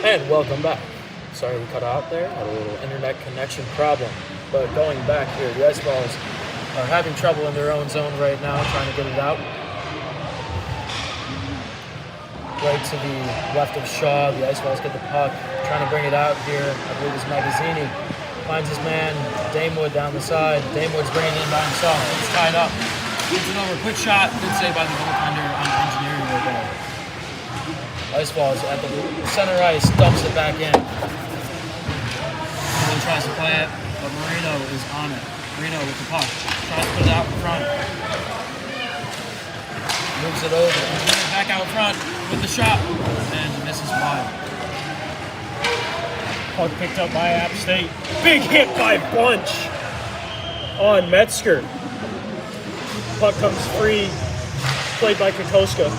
And welcome back. Sorry we cut out there, had a little internet connection problem. But going back here, the Ice Vols are having trouble in their own zone right now, trying to get it out. Right to the left of Shaw, the Ice Vols get the puck, trying to bring it out here. I believe it's Magazzini. Finds his man, Damewood down the side. Damewood's bringing it in by himself. He's tied up. Gets it over. Quick shot. Good save by the goaltender on engineering right there. Ice Vols at the center ice, dumps it back in. And then tries to play it, but Marino is on it. Marino with the puck. Tries to put it out in front. Moves it over. Back out front with the shot. And misses wide. Puck picked up by App State. Big hit by Bunch on Metzger. Puck comes free. Played by Kokoska.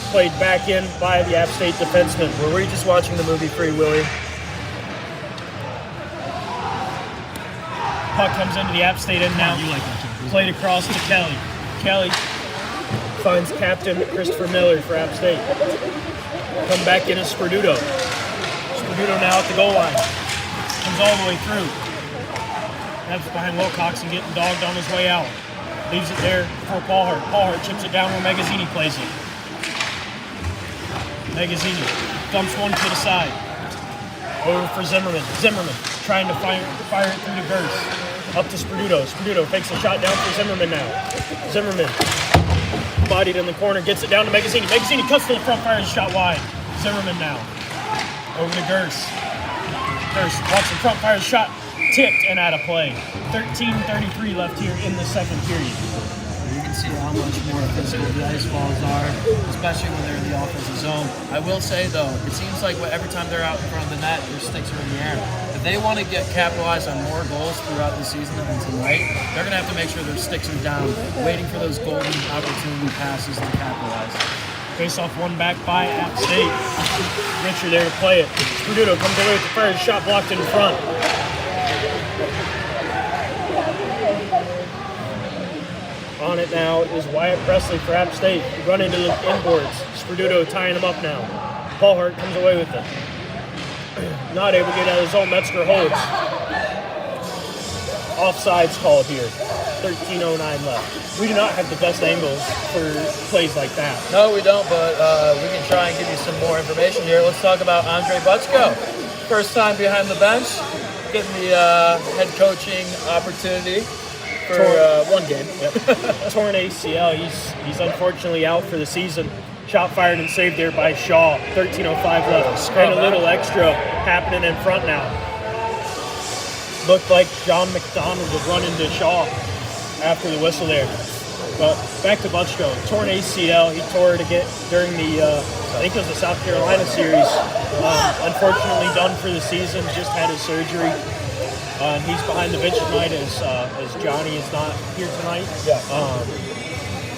Played back in by the App State defenseman. Were we just watching the movie Free Willy? Puck comes into the App State end now. You like that too. Played across to Kelly. Kelly finds Captain Christopher Miller for App State. Come back in as Sperduto. Sperduto now at the goal line. Comes all the way through. That's behind Wilcox and getting dogged on his way out. Leaves it there for Paul Hart. Paul Hart chips it down where Magazzini plays it. Magazzini dumps one to the side. Over for Zimmerman. Zimmerman trying to fire it through the burst. Up to Sperduto. Sperduto takes a shot down for Zimmerman now. Zimmerman bodied in the corner, gets it down to Magazzini. Magazzini cuts to the front, fires a shot wide. Zimmerman now. Over to Gers. Gers walks in front, fires a shot. Tipped and out of play. 13:33 left here in the second period. You can see how much more physical the Ice Vols are, especially when they're in the offensive zone. I will say, though, it seems like every time they're out in front of the net, their sticks are in the air. If they want to capitalized on more goals throughout the season than tonight, they're going to have to make sure their sticks are down, waiting for those golden opportunity passes to capitalize. Face-off one back by App State. Richard there to play it. Sperduto comes away with the first shot blocked in front. On it now is Wyatt Presley for App State. Run into the inboards. Sperduto tying him up now. Paul Hart comes away with it. Not able to get out of his zone. Metzger holds. Offsides called here. 13:09 left. We do not have the best angles for plays like that. No, we don't, but we can try and give you some more information here. Let's talk about Andre Butchko. First time behind the bench, getting the head coaching opportunity. For one game. Yep. Torn ACL. He's unfortunately out for the season. Shot fired and saved there by Shaw. 13:05 left. And a little extra happening in front now. Looked like John McDonald would run into Shaw after the whistle there. But back to Butchko. Torn ACL. He tore it again during the, I think it was the South Carolina series. Unfortunately done for the season. Just had his surgery. He's behind the bench tonight as Johnny is not here tonight. Yeah.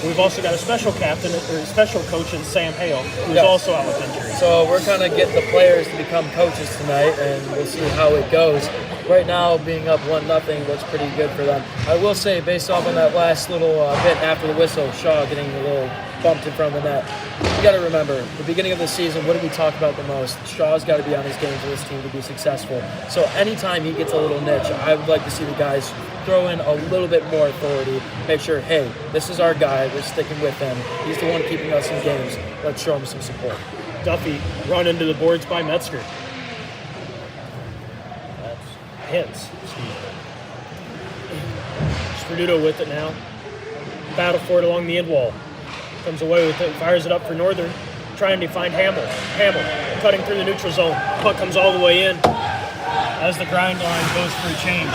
We've also got a special captain or special coach in Sam Hale, who's also out with injury. So we're kind of getting the players to become coaches tonight, and we'll see how it goes. Right now, being up 1-0 looks pretty good for them. I will say, based off on that last little bit after the whistle, Shaw getting a little bumped in front of the net. You got to remember, the beginning of the season, what did we talk about the most? Shaw's got to be on his game for this team to be successful. So anytime he gets a little niche, I would like to see the guys throw in a little bit more authority, make sure, hey, this is our guy, we're sticking with him. He's the one keeping us in games. Let's show him some support. Duffy run into the boards by Metzger. That's hits. Sperduto with it now. Battle for it along the end wall. Comes away with it, fires it up for Northern, trying to find Hamill. Hamill cutting through the neutral zone. Puck comes all the way in as the grind line goes for a change.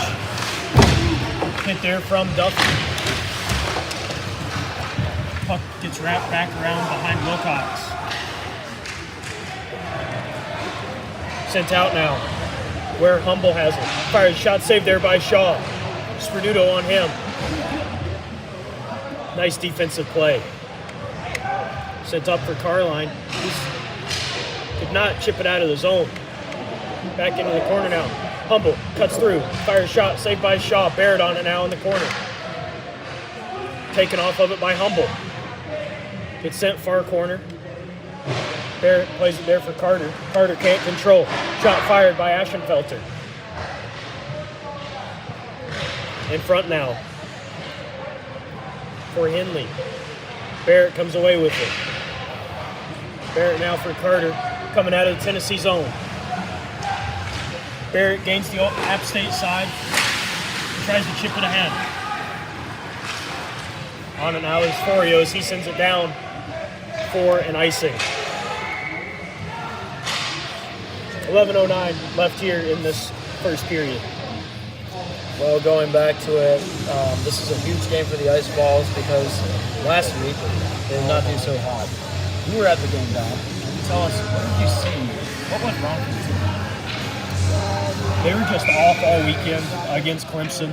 Hit there from Duffy. Puck gets wrapped back around behind Wilcox. Sent out now, where Humble has it. Fires shot saved there by Shaw. Sperduto on him. Nice defensive play. Sent up for Carline. Could not chip it out of the zone. Back into the corner now. Humble cuts through. Fires shot. Saved by Shaw. Barrett on it now in the corner. Taken off of it by Humble. Gets sent far corner. Barrett plays it there for Carter. Carter can't control. Shot fired by Ashenfelter. In front now for Henley. Barrett comes away with it. Barrett now for Carter, coming out of the Tennessee zone. Barrett gains the App State side, tries to chip it ahead. On it now is Forio as he sends it down for an icing. 11:09 left here in this first period. Well, going back to it, this is a huge game for the Ice Vols because last week they did not do so hot. You were at the game, Don. Tell us, what did you see? What went wrong for the team? They were just off all weekend against Clemson.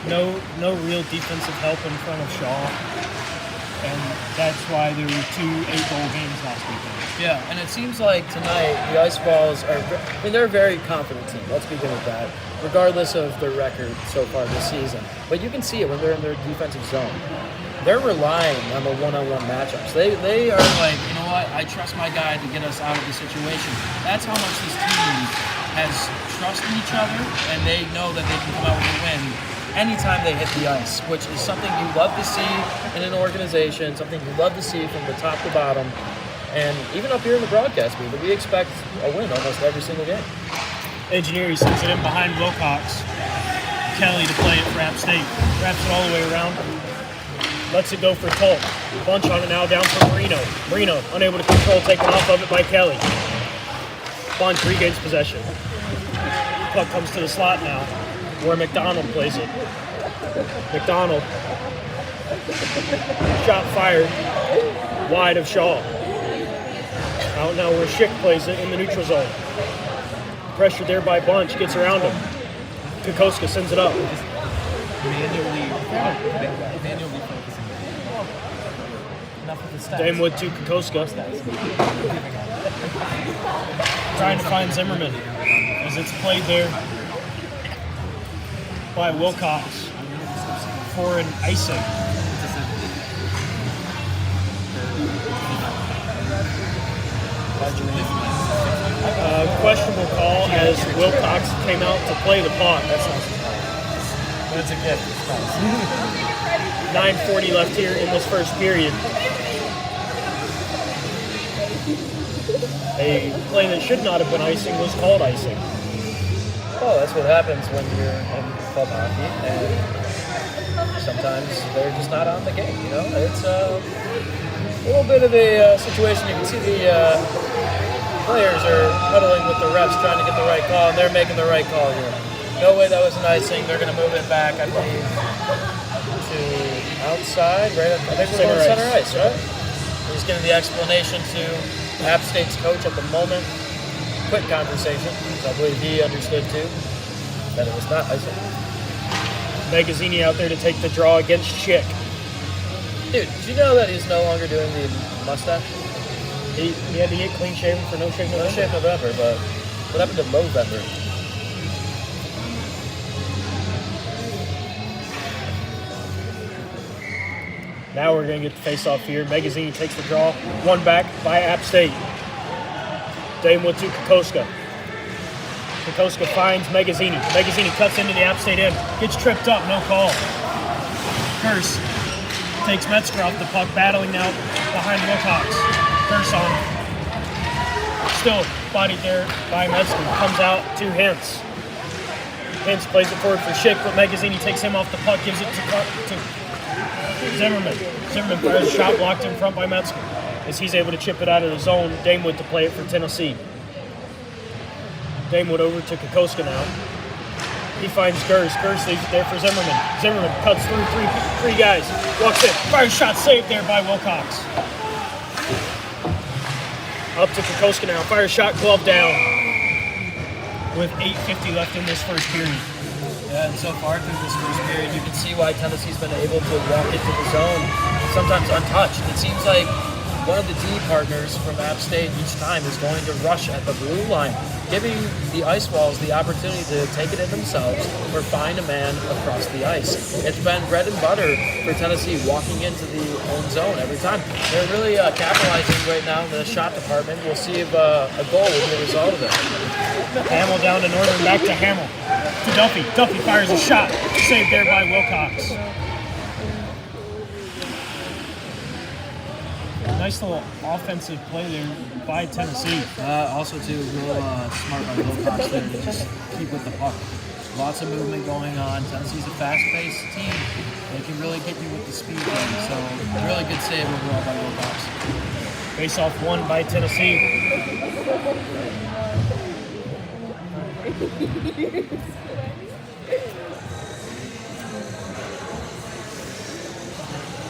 No real defensive help in front of Shaw. And that's why there were 2 8-goal games last weekend. Yeah, and it seems like tonight the Ice Vols they're a very confident team. Let's begin with that, regardless of their record so far this season. But you can see it when they're in their defensive zone. They're relying on the one-on-one matchups. They are like, you know what, I trust my guy to get us out of the situation. That's how much this team has trust in each other, and they know that they can come out with a win anytime they hit the ice, which is something you love to see in an organization, something you love to see from the top to bottom. And even up here in the broadcast booth, we expect a win almost every single game. Engineer, he sends it in behind Wilcox. Kelly to play it for App State. Wraps it all the way around. Lets it go for Tolk. Bunch on it now, down for Marino. Marino, unable to control, taken off of it by Kelly. Bunch regains possession. Puck comes to the slot now, where McDonald plays it. McDonald. Shot fired. Wide of Shaw. Out now where Schick plays it in the neutral zone. Pressure there by Bunch, gets around him. Kokoska sends it up. Manually focusing. Enough with the stats. Damewood to Kokoska. Trying to find Zimmerman as it's played there by Wilcox for an icing. Questionable call as Wilcox came out to play the puck. That's not but it's a gift. It's nice. 9:40 left here in this first period. A play that should not have been icing was called icing. Oh, that's what happens when you're in club hockey, and sometimes they're just not on the game, you know? It's a little bit of a situation. You can see the players are huddling with the refs trying to get the right call, and they're making the right call here. No way that was an icing. They're going to move it back, I believe, to outside, right? I think we're going center ice, right? He's giving the explanation to App State's coach at the moment. Quick conversation, so I believe he understood too that it was not icing. Magazzini out there to take the draw against Schick. Dude, did you know that he's no longer doing the mustache? He had to get clean shaven for No Shave November. No Shave November, but what happened to Movember? Now we're going to get the face-off here. Magazzini takes the draw. One back by App State. Damewood to Kokoska. Kokoska finds Magazzini. Magazzini cuts into the App State end. Gets tripped up, no call. Curse takes Metzger off the puck, battling now behind Wilcox. Curse on him. Still bodied there by Metzger. Comes out to Hintz. Hintz plays it forward for Schick, but Magazzini takes him off the puck, gives it to Zimmerman. Zimmerman fires a shot blocked in front by Metzger as he's able to chip it out of the zone. Damewood to play it for Tennessee. Damewood over to Kokoska now. He finds Gers. Gers leaves it there for Zimmerman. Zimmerman cuts through three guys. Walks in. Fires shot saved there by Wilcox. Up to Kokoska now. Fires shot glove down. With 8:50 left in this first period. Yeah, and so far through this first period, you can see why Tennessee's been able to walk into the zone sometimes untouched. It seems like one of the D partners from App State each time is going to rush at the blue line, giving the Ice Vols the opportunity to take it in themselves or find a man across the ice. It's been bread and butter for Tennessee walking into the own zone every time. They're really capitalizing right now in the shot department. We'll see if a goal will be a result of it. Hamill down to Northern, back to Hamill. To Duffy. Duffy fires a shot. Saved there by Wilcox. Nice little offensive play there by Tennessee. Also, too, real smart by Wilcox there to just keep with the puck. Lots of movement going on. Tennessee's a fast-paced team. They can really get you with the speed game. So, really good save overall by Wilcox. Face-off won by Tennessee.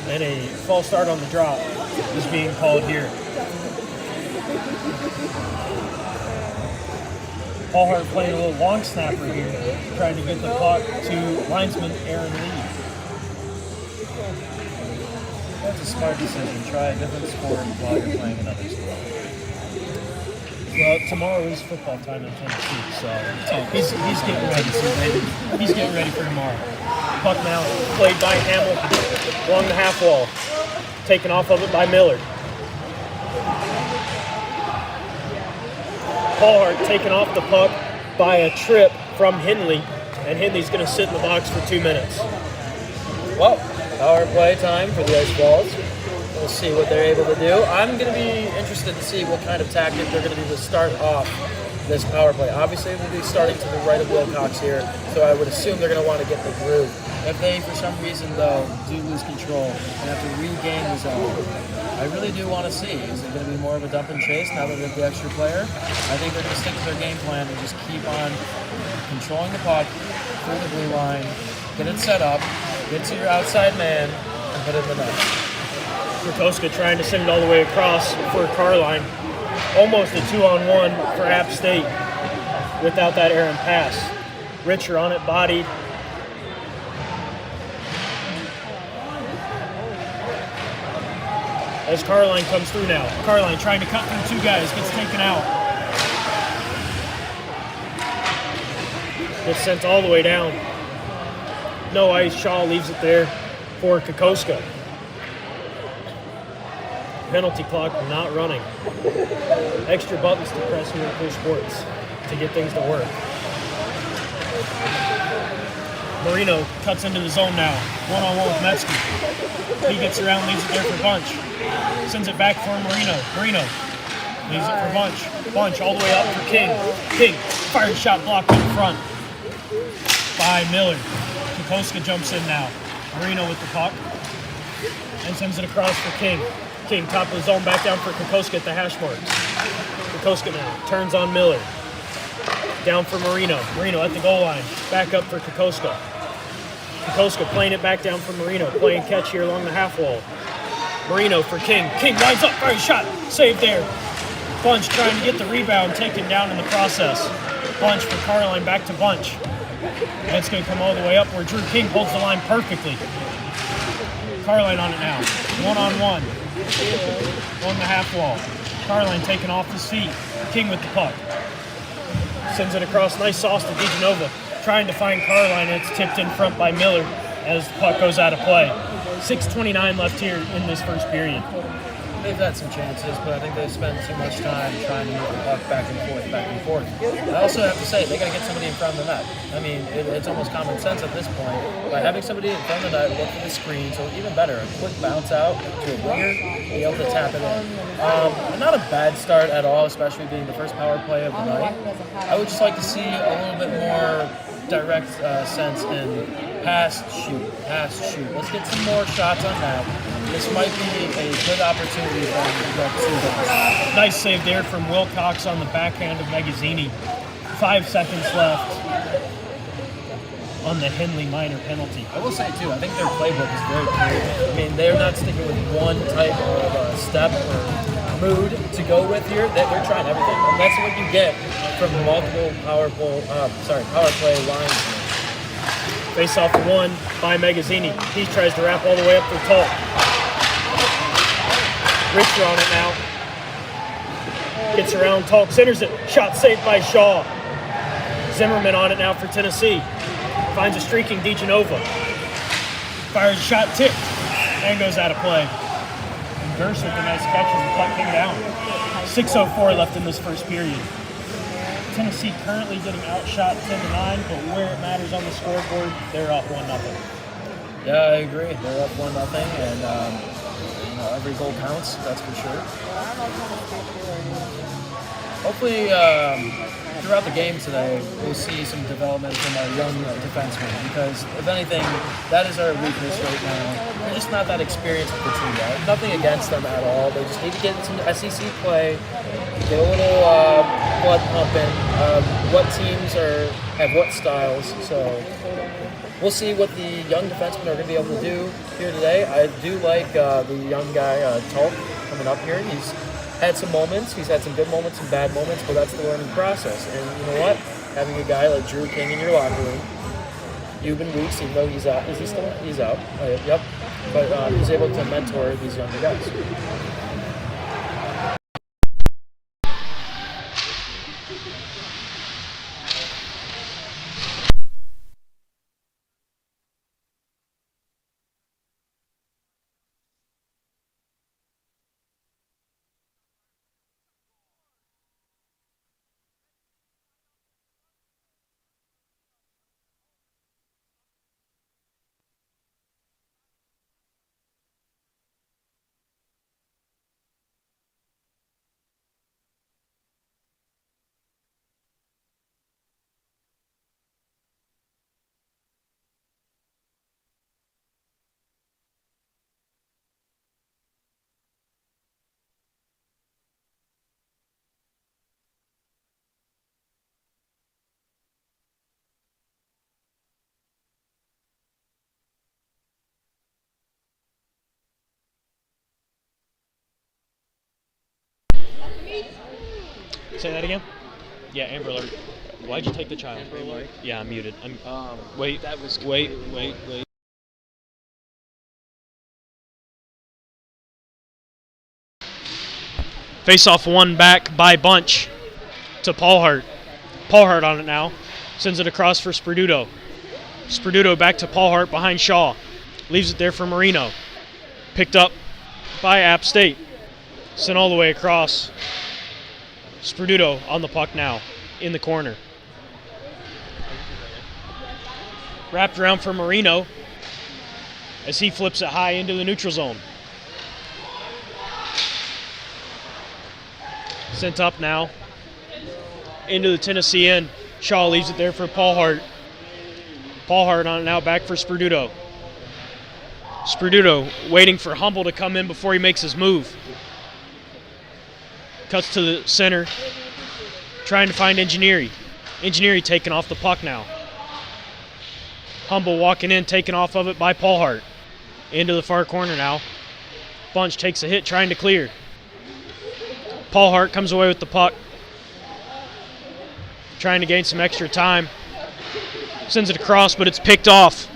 And a false start on the drop is being called here. Paul Hart playing a little long snapper here, trying to get the puck to linesman Aaron Lee. That's a smart decision. Try a different sport while you're playing another sport. Well, tomorrow is football time in Tennessee, so he's getting ready. He's getting ready for tomorrow. Puck now played by Hamill along the half wall, taken off of it by Miller. Paul Hart taken off the puck by a trip from Henley, and Henley's going to sit in the box for 2 minutes. Well, power play time for the Ice Vols. We'll see what they're able to do. I'm going to be interested to see what kind of tactic they're going to do to start off this power play. Obviously, we'll be starting to the right of Wilcox here, so I would assume they're going to want to get the groove. If they, for some reason, though, do lose control and have to regain the zone, I really do want to see. Is it going to be more of a dump and chase now that they have the extra player? I think they're going to stick to their game plan and just keep on controlling the puck through the blue line, get it set up, get to your outside man, and put it in the net. Kokoska trying to send it all the way across for Carline. Almost a 2-on-1 for App State without that errant pass. Richer on it, bodied. As Carline comes through now. Carline trying to cut through 2 guys, gets taken out. Gets sent all the way down. No ice, Shaw leaves it there for Kokoska. Penalty clock not running. Extra buttons to press here at Cool Sports to get things to work. Marino cuts into the zone now. One-on-one with Metzger. He gets around, leaves it there for Bunch. Sends it back for Marino. Marino leaves it for Bunch. Bunch all the way up for King. King fires shot blocked in front by Miller. Kokoska jumps in now. Marino with the puck and sends it across for King. King, top of the zone, back down for Kokoska at the hash marks. Kokoska now turns on Miller. Down for Marino. Marino at the goal line. Back up for Kokoska. Kokoska playing it back down for Marino. Playing catch here along the half wall. Marino for King. King lines up, fires shot. Saved there. Bunch trying to get the rebound, taken down in the process. Bunch for Carline, back to Bunch. That's going to come all the way up where Drew King holds the line perfectly. Carline on it now. One-on-one. On the half wall. Carline taken off his feet. King with the puck. Sends it across. Nice sauce to DeGenova. Trying to find Carline, and it's tipped in front by Miller as the puck goes out of play. 6:29 left here in this first period. They've had some chances, but I think they've spent too much time trying to move the puck back and forth, back and forth. I also have to say, they got to get somebody in front of the net. I mean, it's almost common sense at this point. By having somebody in front of the net, look for the screen, so even better, a quick bounce out to a winger, be able to tap it in. Not a bad start at all, especially being the first power play of the night. I would just like to see a little bit more direct sense in pass, shoot. Let's get some more shots on that. This might be a good opportunity for them to get 2 goals. Nice save there from Wilcox on the backhand of Magazzini. 5 seconds left on the Henley minor penalty. I will say, too, I think their playbook is very clear. I mean, they're not sticking with one type of step or mood to go with here. They're trying everything. And that's what you get from multiple power play lines. Face off one by Magazzini. He tries to wrap all the way up for Tull. Richter on it now. Gets around, Talk centers it. Shot saved by Shaw. Zimmerman on it now for Tennessee. Finds a streaking DeGenova. Fires a shot tipped and goes out of play. And Verse with the nice catch as the puck came down. 6:04 left in this first period. Tennessee currently getting outshot 10-9, but where it matters on the scoreboard, they're up 1-0. Yeah, I agree. They're up 1-0, and every goal counts. That's for sure. Hopefully, throughout the game today, we'll see some development from our young defensemen, because if anything, that is our weakness right now. They're just not that experienced with the team yet. Nothing against them at all. They just need to get some SEC play, get a little blood pumping. What teams have what styles, so we'll see what the young defensemen are going to be able to do here today. I do like the young guy, Tulk, coming up here. He's had some moments. He's had some good moments, some bad moments, but that's the learning process. And you know what? Having a guy like Drew King in your locker room, Euban Weeks, even though he's out. Is he still? He's out. Yep. But he's able to mentor these younger guys. Say that again? Yeah, Amber Alert. Why'd you take the child? Amber Alert? Yeah, I'm muted. Wait. That was good. Wait. Face off one back by Bunch to Paulhart. Paulhart on it now. Sends it across for Sperduto. Sperduto back to Paulhart behind Shaw. Leaves it there for Marino. Picked up by App State. Sent all the way across. Sperduto on the puck now, in the corner. Wrapped around for Marino as he flips it high into the neutral zone. Sent up now into the Tennessee end. Shaw leaves it there for Paulhart. Paulhart on it now, back for Sperduto. Sperduto waiting for Humble to come in before he makes his move. Cuts to the center, trying to find Engineering. Engineering taking off the puck now. Humble walking in, taken off of it by Paulhart. Into the far corner now. Bunch takes a hit, trying to clear. Paulhart comes away with the puck. Trying to gain some extra time. Sends it across, but it's picked off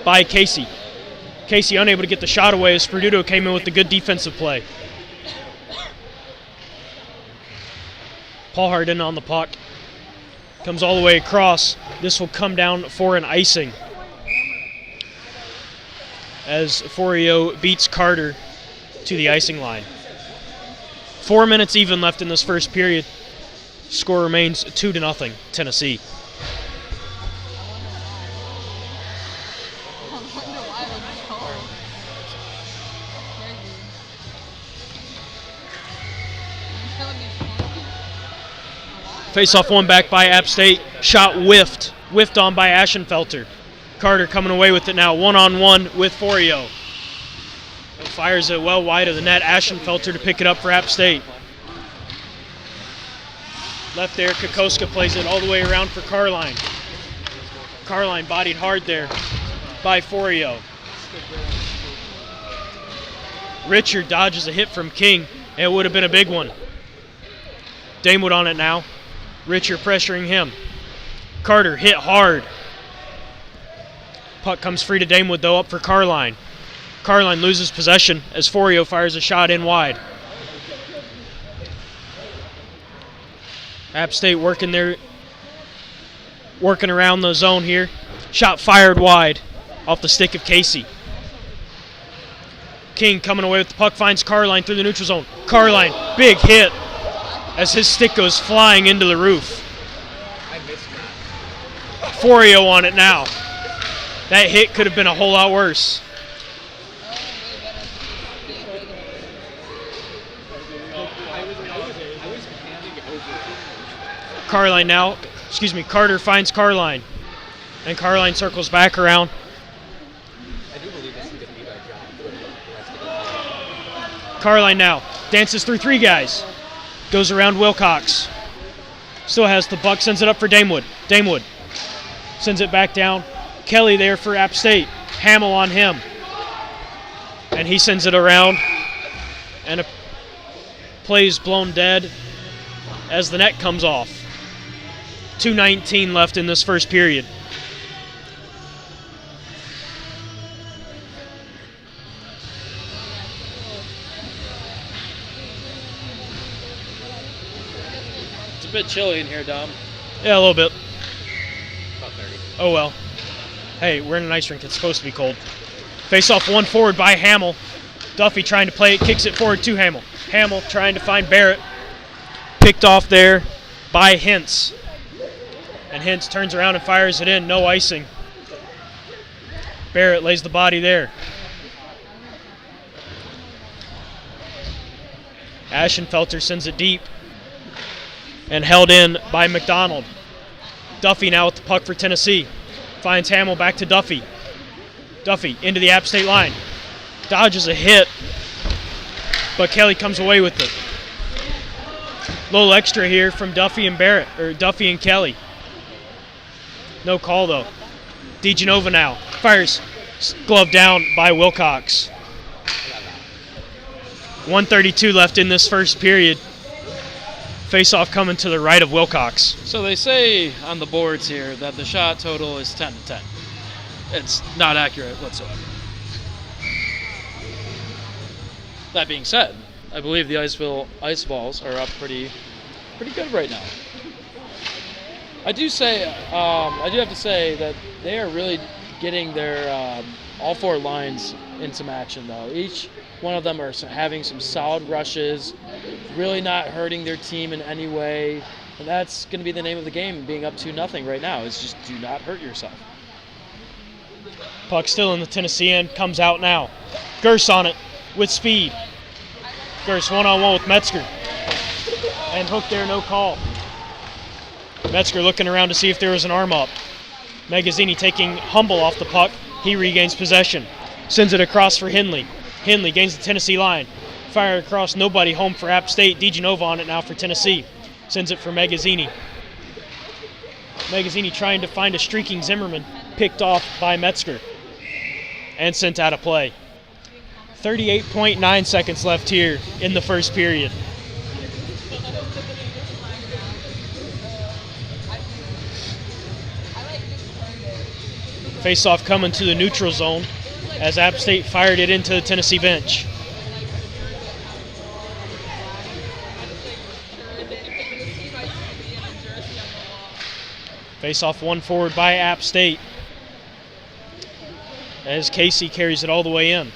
by Casey. Casey unable to get the shot away as Sperduto came in with the good defensive play. Paulhart in on the puck. Comes all the way across. This will come down for an icing, as Forio beats Carter to the icing line. 4 minutes even left in this first period. Score remains 2-0 Tennessee. Face-off one back by App State. Shot whiffed. Whiffed on by Ashenfelter. Carter coming away with it now. One-on-one with Forio. Fires it well wide of the net. Ashenfelter to pick it up for App State. Left there, Kokoska plays it all the way around for Carline. Carline bodied hard there by Forio. Richard dodges a hit from King. It would have been a big one. Damewood on it now. Richard pressuring him. Carter hit hard. Puck comes free to Damewood though, up for Carline. Carline loses possession as Forio fires a shot in wide. App State working around the zone here. Shot fired wide off the stick of Casey. King coming away with the puck, finds Carline through the neutral zone. Carline, big hit as his stick goes flying into the roof. Forio on it now. That hit could have been a whole lot worse. Carter finds Carline. And Carline circles back around. Carline now dances through 3 guys. Goes around Wilcox. Still has the puck, sends it up for Damewood. Damewood sends it back down. Kelly there for App State. Hamill on him. And he sends it around. And a play's blown dead as the net comes off. 2:19 left in this first period. It's a bit chilly in here, Dom. Yeah, a little bit. About 30. Oh well. Hey, we're in an ice rink. It's supposed to be cold. Face off one forward by Hamill. Duffy trying to play it, kicks it forward to Hamill. Hamill trying to find Barrett. Picked off there by Hintz. And Hintz turns around and fires it in. No icing. Barrett lays the body there. Ashenfelter sends it deep. And held in by McDonald. Duffy now with the puck for Tennessee. Finds Hamill back to Duffy. Duffy into the App State line. Dodges a hit. But Kelly comes away with it. Little extra here from Duffy and Barrett, or Duffy and Kelly. No call though. DeGenova now fires, glove down by Wilcox. 1:32 left in this first period. Face-off coming to the right of Wilcox. So they say on the boards here that the shot total is 10-10. It's not accurate whatsoever. That being said, I believe the Ice Vols are up pretty good right now. I do have to say that they are really getting their all 4 lines in some action though. Each one of them are having some solid rushes, really not hurting their team in any way, and that's going to be the name of the game. Being up 2-0 right now is just do not hurt yourself. Puck still in the Tennessee end, comes out now. Gers on it with speed. Gers one-on-one with Metzger. And hook there, no call. Metzger looking around to see if there was an arm up. Magazzini taking Humble off the puck. He regains possession. Sends it across for Hindley. Hindley gains the Tennessee line. Fire across, nobody home for App State. DeGenova on it now for Tennessee. Sends it for Magazzini. Magazzini trying to find a streaking Zimmerman. Picked off by Metzger. And sent out of play. 38.9 seconds left here in the first period. Face-off coming to the neutral zone as App State fired it into the Tennessee bench. Face-off one forward by App State as Casey carries it all the way in.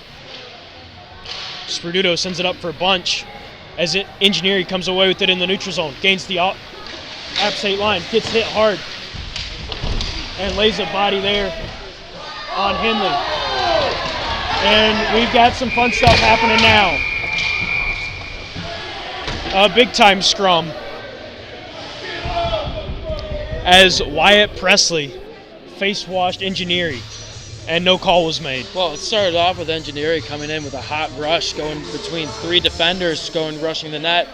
Sperduto sends it up for a bunch as Engineering comes away with it in the neutral zone. Gains the App State line, gets hit hard, and lays a body there on Hindley. And we've got some fun stuff happening now. A big-time scrum as Wyatt Presley face-washed Engineering, and no call was made. Well, it started off with Engineering coming in with a hot rush, going between 3 defenders, rushing the net.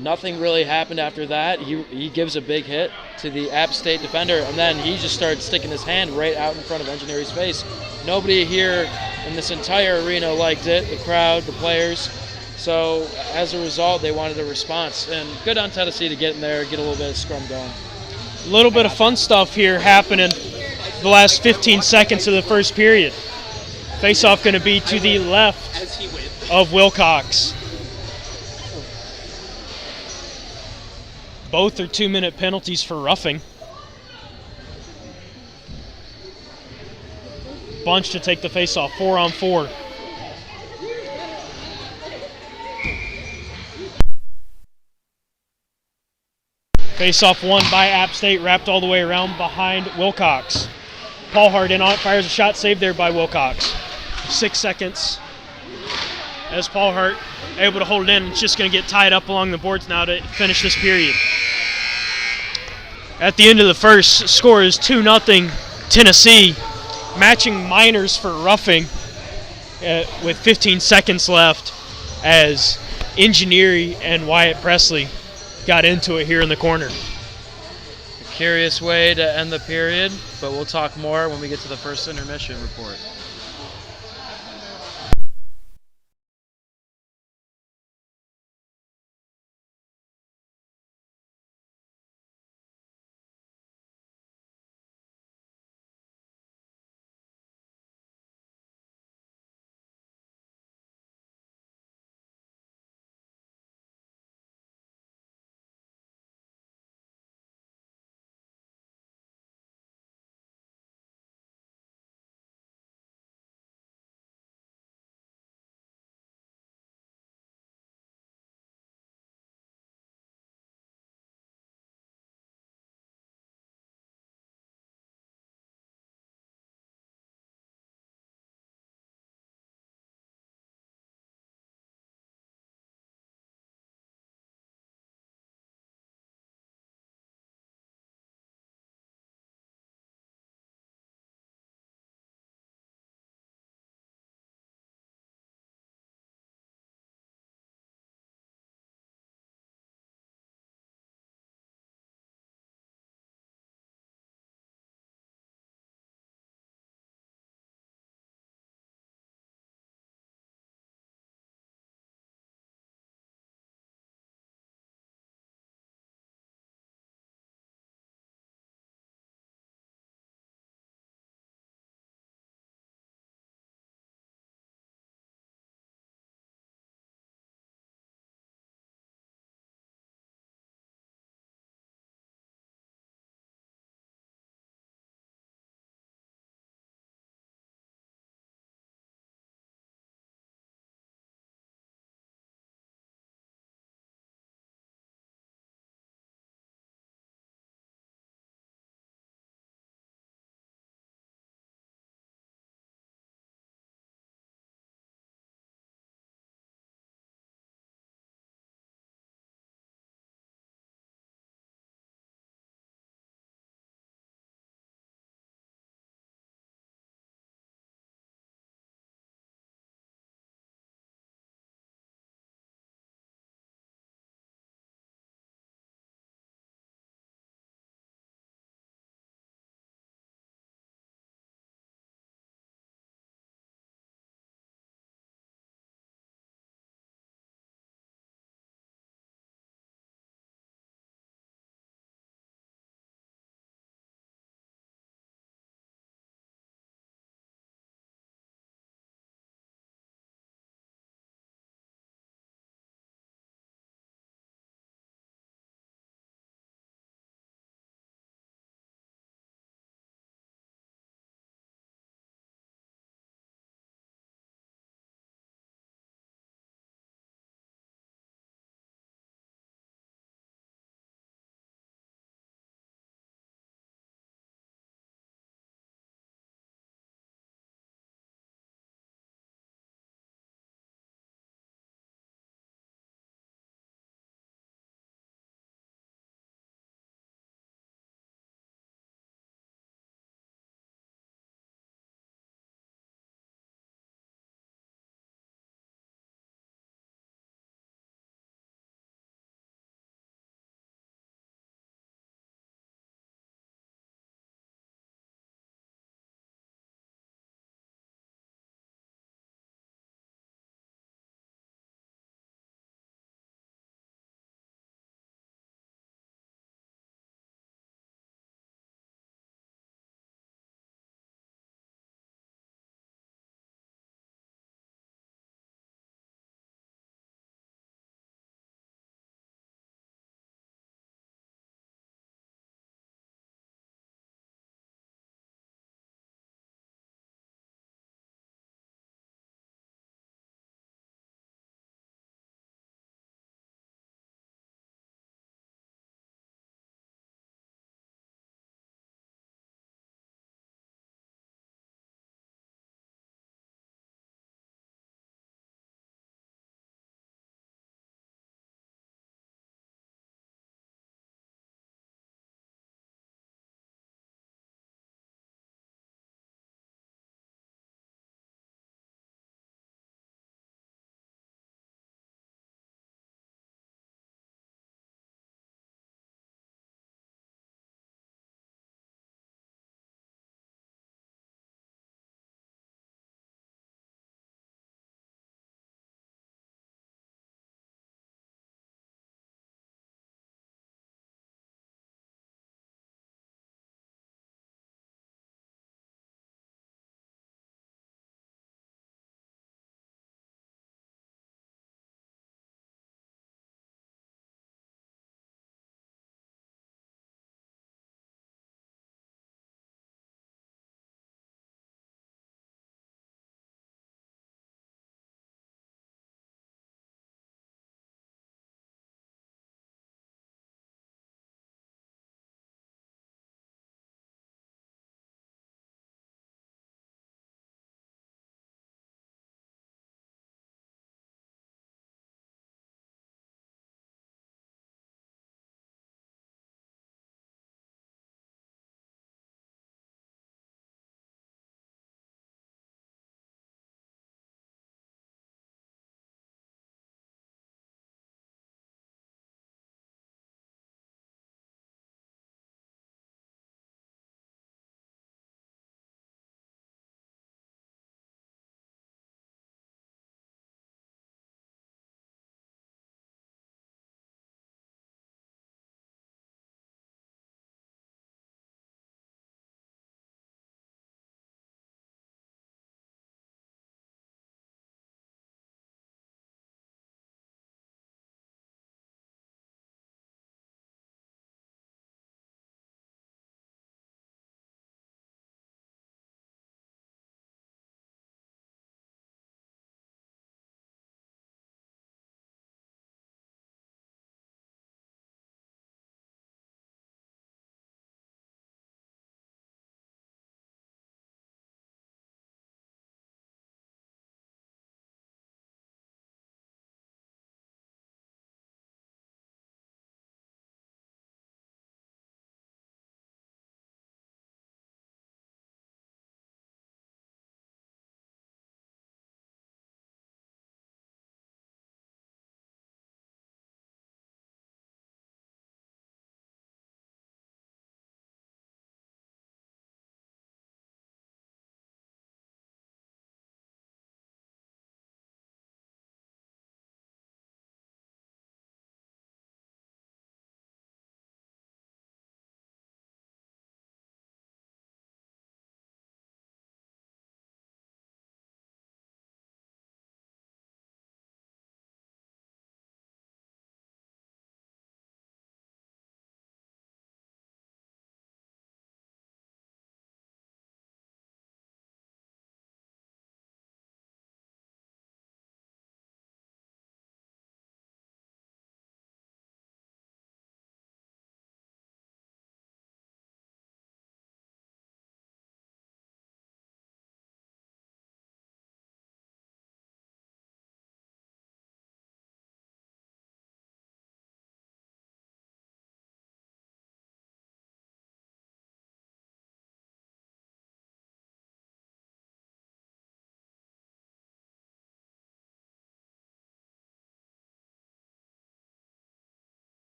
Nothing really happened after that. He gives a big hit to the App State defender, and then he just started sticking his hand right out in front of Engineering's face. Nobody here in this entire arena liked it, the crowd, the players. So as a result, they wanted a response. And good on Tennessee to get in there, get a little bit of scrum going. A little bit of fun stuff here happening the last 15 seconds of the first period. Face-off going to be to the left of Wilcox. Both are 2-minute penalties for roughing. Bunch to take the face-off, 4-on-4. Face-off won by App State, wrapped all the way around behind Wilcox. Paul Hart in on it, fires a shot, saved there by Wilcox. 6 seconds as Paul Hart able to hold it in. It's just going to get tied up along the boards now to finish this period. At the end of the first, score is 2-0 Tennessee, matching Miners for roughing with 15 seconds left as Engineering and Wyatt Presley got into it here in the corner. A curious way to end the period, but we'll talk more when we get to the first intermission report.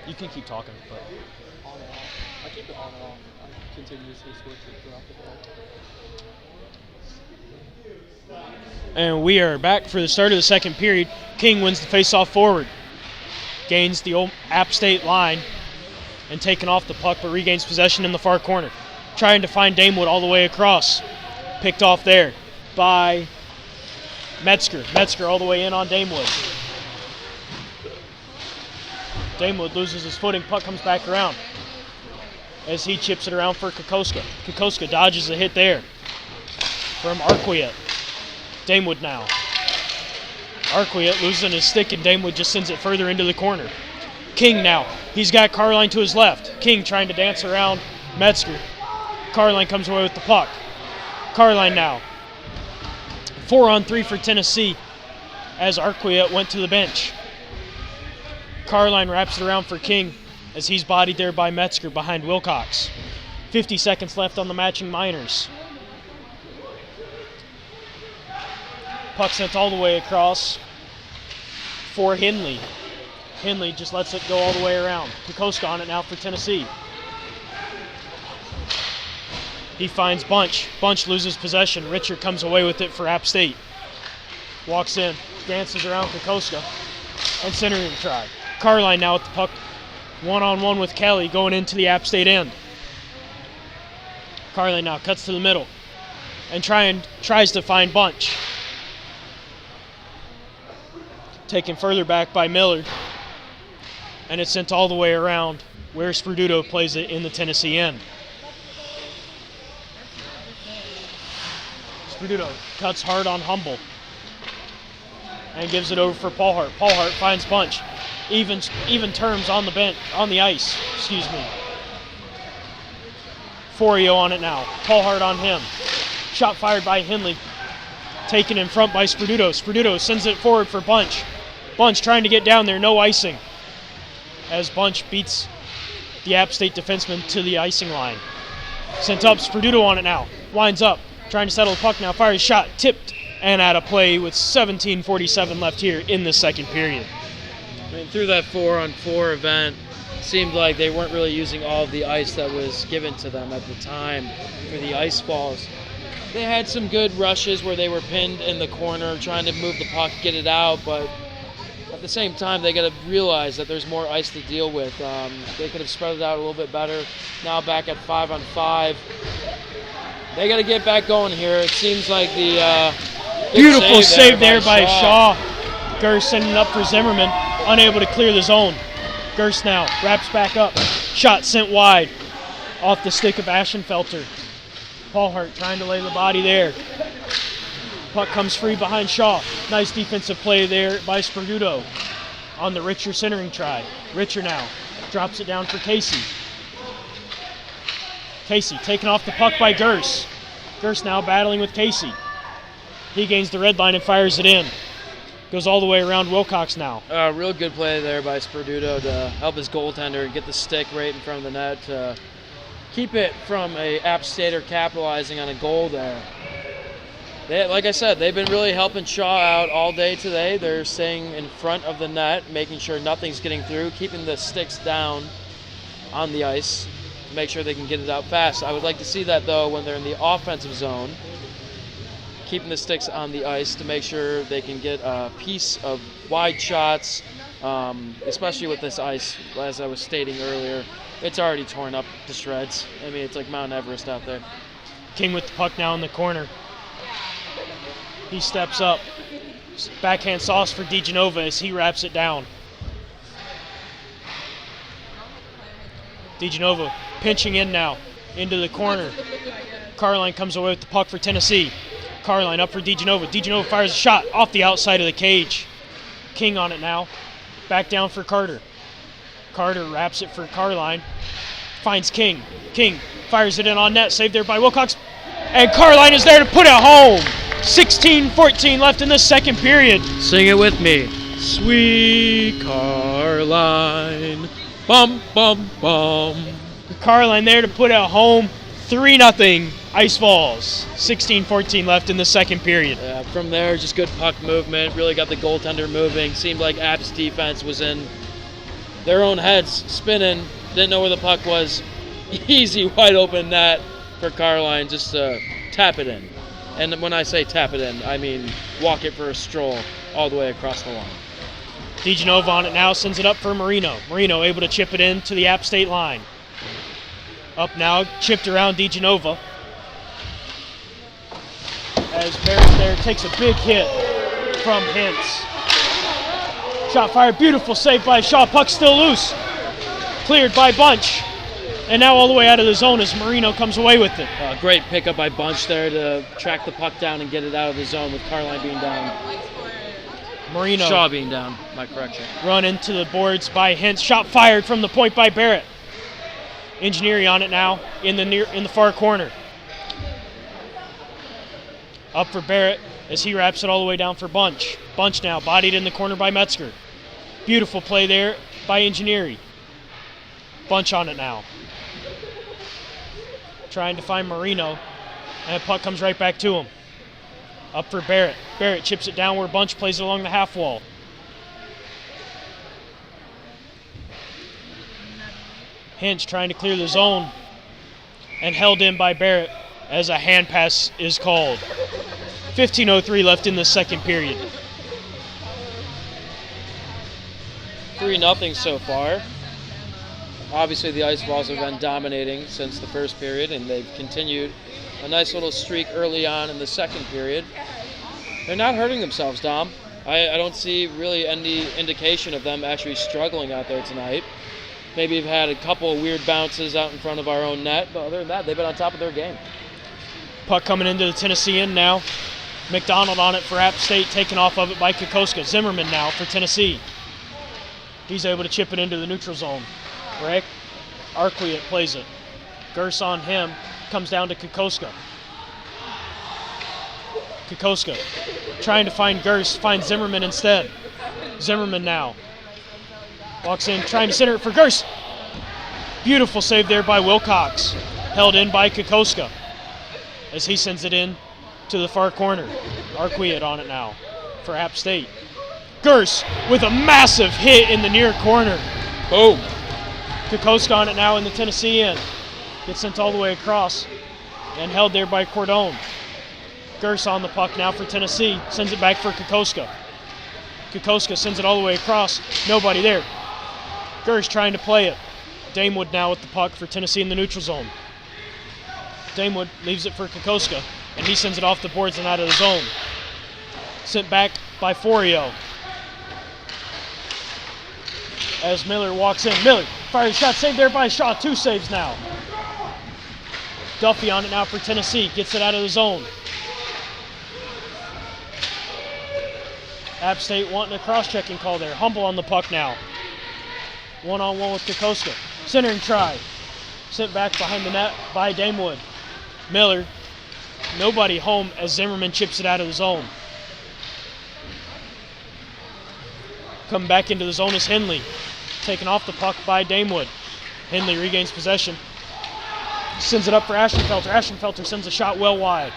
You can keep talking, but On and off. I keep it on and off. I continuously switch it throughout the ball. and we are back for the start of the second period. King wins the faceoff forward, gains the old App State line, and taken off the puck, but regains possession in the far corner. Trying to find Damewood all the way across. Picked off there by Metzger. Metzger all the way in on Damewood. Damewood loses his footing. Puck comes back around as he chips it around for Kokoska. Kokoska dodges a hit there from Arquiet. Damewood now. Arquiet losing his stick, and Damewood just sends it further into the corner. King now. He's got Carline to his left. King trying to dance around Metzger. Carline comes away with the puck. Carline now. 4-on-3 for Tennessee as Arquiet went to the bench. Carline wraps it around for King as he's bodied there by Metzger behind Wilcox. 50 seconds left on the matching minors. Puck sent all the way across for Henley. Henley just lets it go all the way around. Kokoska on it now for Tennessee. He finds Bunch. Bunch loses possession. Richard comes away with it for App State. Walks in, dances around Kokoska, and centering try. Carline now with the puck, one-on-one with Kelly going into the App State end. Carline now cuts to the middle and tries to find Bunch. Taken further back by Miller, and it's sent all the way around where Sperduto plays it in the Tennessee end. Sperduto cuts hard on Humble and gives it over for Paulhart. Paulhart finds Bunch. Even terms on the bench, on the ice, excuse me. Forio on it now. Paulhart on him. Shot fired by Henley. Taken in front by Sperduto. Sperduto sends it forward for Bunch. Bunch trying to get down there, no icing. As Bunch beats the App State defenseman to the icing line. Sent up, Sperduto on it now. Winds up, trying to settle the puck now. Fires shot, tipped, and out of play with 17:47 left here in the second period. I mean, through that 4-on-4 event, it seemed like they weren't really using all of the ice that was given to them at the time for the ice balls. They had some good rushes where they were pinned in the corner, trying to move the puck, get it out, but at the same time, they got to realize that there's more ice to deal with. They could have spread it out a little bit better. Now back at 5-on-5. They got to get back going here. It seems like the beautiful save there by Shaw. Gerst sending up for Zimmerman, unable to clear the zone. Gerst now wraps back up. Shot sent wide off the stick of Ashenfelter. Paulhart trying to lay the body there. Puck comes free behind Shaw. Nice defensive play there by Sperduto on the Richer centering try. Richer now drops it down for Casey. Casey taken off the puck by Gerst. Gerst now battling with Casey. He gains the red line and fires it in. Goes all the way around Wilcox now. Real good play there by Sperduto to help his goaltender get the stick right in front of the net to keep it from a App Stater capitalizing on a goal there. Like I said, they've been really helping Shaw out all day today. They're staying in front of the net, making sure nothing's getting through, keeping the sticks down on the ice to make sure they can get it out fast. I would like to see that, though, when they're in the offensive zone, keeping the sticks on the ice to make sure they can get a piece of wide shots, especially with this ice, as I was stating earlier. It's already torn up to shreds. I mean, it's like Mount Everest out there. King with the puck now in the corner. He steps up. Backhand sauce for DeGenova as he wraps it down. DeGenova pinching in now into the corner. Carline comes away with the puck for Tennessee. Carline up for DeGenova. DeGenova fires a shot off the outside of the cage. King on it now. Back down for Carter. Carter wraps it for Carline. Finds King. King fires it in on net. Saved there by Wilcox. And Carline is there to put it home. 16-14 left in the second period. Sing it with me. Sweet Caroline. Bum, bum, bum. Carline there to put it home. 3-0 Ice Vols. 16-14 left in the second period. Yeah, from there, just good puck movement. Really got the goaltender moving. Seemed like App's defense was in their own heads spinning, didn't know where the puck was. Easy, wide open net for Carline, just to tap it in. And when I say tap it in, I mean walk it for a stroll all the way across the line. DeGenova on it now, sends it up for Marino. Marino able to chip it in to the App State line. Up now, chipped around DeGenova. As Barrett there takes a big hit from Hintz. Shot fired, beautiful save by Shaw, puck still loose. Cleared by Bunch. And now all the way out of the zone as Marino comes away with it. Great pickup by Bunch there to track the puck down and get it out of the zone with Carline being down. Marino. Shaw being down, my correction. Run into the boards by Hintz. Shot fired from the point by Barrett. Engineering on it now in the far corner. Up for Barrett as he wraps it all the way down for Bunch. Bunch now bodied in the corner by Metzger. Beautiful play there by Engineering. Bunch on it now. Trying to find Marino, and the puck comes right back to him. Up for Barrett. Barrett chips it down where Bunch plays it along the half wall. Hinch trying to clear the zone and held in by Barrett as a hand pass is called. 15:03 left in the second period. 3-0 so far. Obviously the Ice Vols have been dominating since the first period, and they've continued a nice little streak early on in the second period. They're not hurting themselves, Dom. I don't see really any indication of them actually struggling out there tonight. Maybe have had a couple of weird bounces out in front of our own net, but other than that, they've been on top of their game. Puck coming into the Tennessean now. McDonald on it for App State, taken off of it by Kokoska. Zimmerman now for Tennessee. He's able to chip it into the neutral zone. Rick Arquiet plays it. Gers on him, comes down to Kokoska. Kokoska trying to find Gers, finds Zimmerman instead. Zimmerman now walks in, trying to center it for Gers. Beautiful save there by Wilcox. Held in by Kokoska as he sends it in to the far corner. Arquiet on it now for App State. Gers with a massive hit in the near corner. Boom. Kokoska on it now in the Tennessee end. Gets sent all the way across and held there by Cordone. Gers on the puck now for Tennessee. Sends it back for Kokoska. Kokoska sends it all the way across. Nobody there. Gers trying to play it. Damewood now with the puck for Tennessee in the neutral zone. Damewood leaves it for Kokoska, and he sends it off the boards and out of the zone. Sent back by Forio. As Miller walks in. Miller fires a shot, saved there by Shaw. 2 saves now. Duffy on it now for Tennessee. Gets it out of the zone. App State wanting a cross-checking call there. Humble on the puck now. 1-on-1 with Kokoska. Centering try. Sent back behind the net by Damewood. Miller. Nobody home as Zimmerman chips it out of the zone. Coming back into the zone is Henley. Taken off the puck by Damewood. Henley regains possession. Sends it up for Ashenfelter. Ashenfelter sends a shot well wide.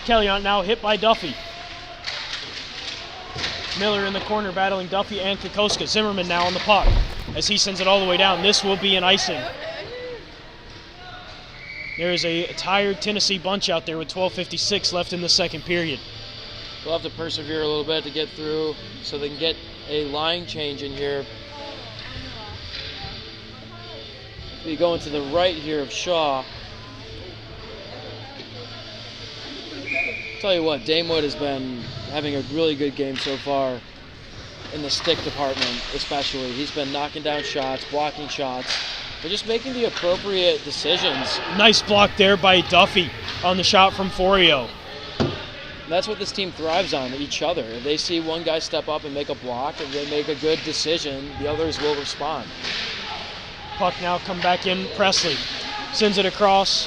Kelly on now hit by Duffy. Miller in the corner battling Duffy and Kokoska. Zimmerman now on the puck as he sends it all the way down. This will be an icing. There is a tired Tennessee bunch out there with 12:56 left in the second period. They'll have to persevere a little bit to get through so they can get a line change in here. We go into the right here of Shaw. Tell you what, Damewood has been having a really good game so far in the stick department, especially. He's been knocking down shots, blocking shots. They're just making the appropriate decisions. Nice block there by Duffy on the shot from Forio. That's what this team thrives on, each other. If they see one guy step up and make a block, and they make a good decision, the others will respond. Puck now come back in, Presley. Sends it across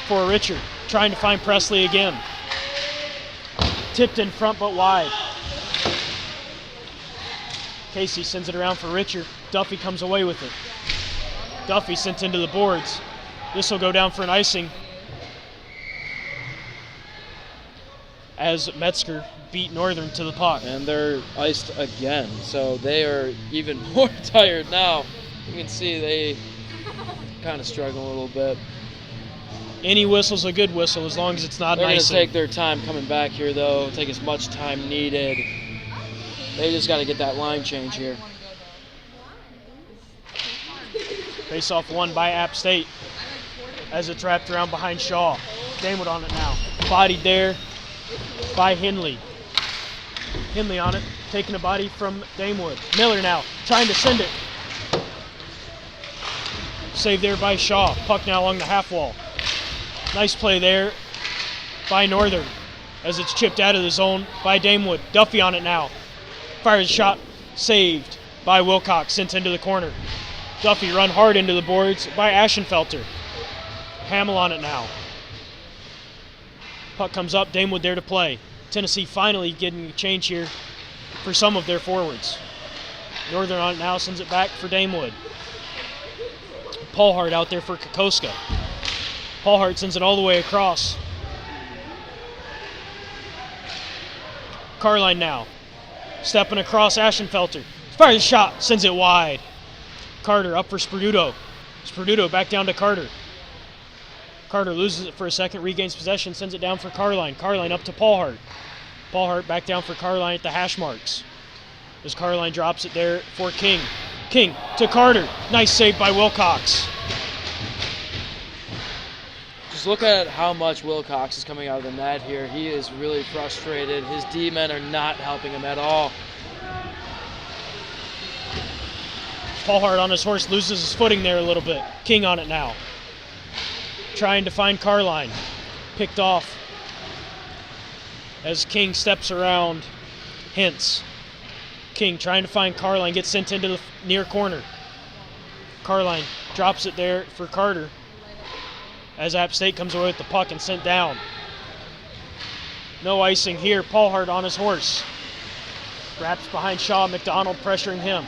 for Richard. Trying to find Presley again. Tipped in front but wide. Casey sends it around for Richard. Duffy comes away with it. Duffy sent into the boards. This will go down for an icing. as Metzger beat Northern to the puck. And they're iced again, so they are even more tired now. You can see they kind of struggle a little bit. Any whistle's a good whistle as long as it's not They're going to icing. take their time coming back here, though, take as much time needed. They just got to get that line change here. Face-off won by App State as it's wrapped around behind Shaw. Damewood on it now. Bodied there by Henley. Henley on it, taking a body from Damewood. Miller now, trying to send it. Saved there by Shaw. Puck now along the half wall. Nice play there by Northern as it's chipped out of the zone by Damewood. Duffy on it now. Fires a shot, saved by Wilcox, sent into the corner. Duffy run hard into the boards by Ashenfelter. Hamill on it now. Puck comes up, Damewood there to play. Tennessee finally getting a change here for some of their forwards. Northern on it now, sends it back for Damewood. Paulhart out there for Kokoska. Paulhart sends it all the way across. Carline now. Stepping across Ashenfelter. Fires a shot, sends it wide. Carter up for Sperduto. Sperduto back down to Carter. Carter loses it for a second, regains possession, sends it down for Carline. Carline up to Paulhart. Paulhart back down for Carline at the hash marks. As Carline drops it there for King. King to Carter. Nice save by Wilcox. Just look at how much Wilcox is coming out of the net here. He is really frustrated. His D-men are not helping him at all. Paulhart on his horse loses his footing there a little bit. King on it now. Trying to find Carline. Picked off as King steps around Hintz. King trying to find Carline, gets sent into the near corner. Carline drops it there for Carter as App State comes away with the puck and sent down. No icing here. Paulhart on his horse. Wraps behind Shaw, McDonald pressuring him.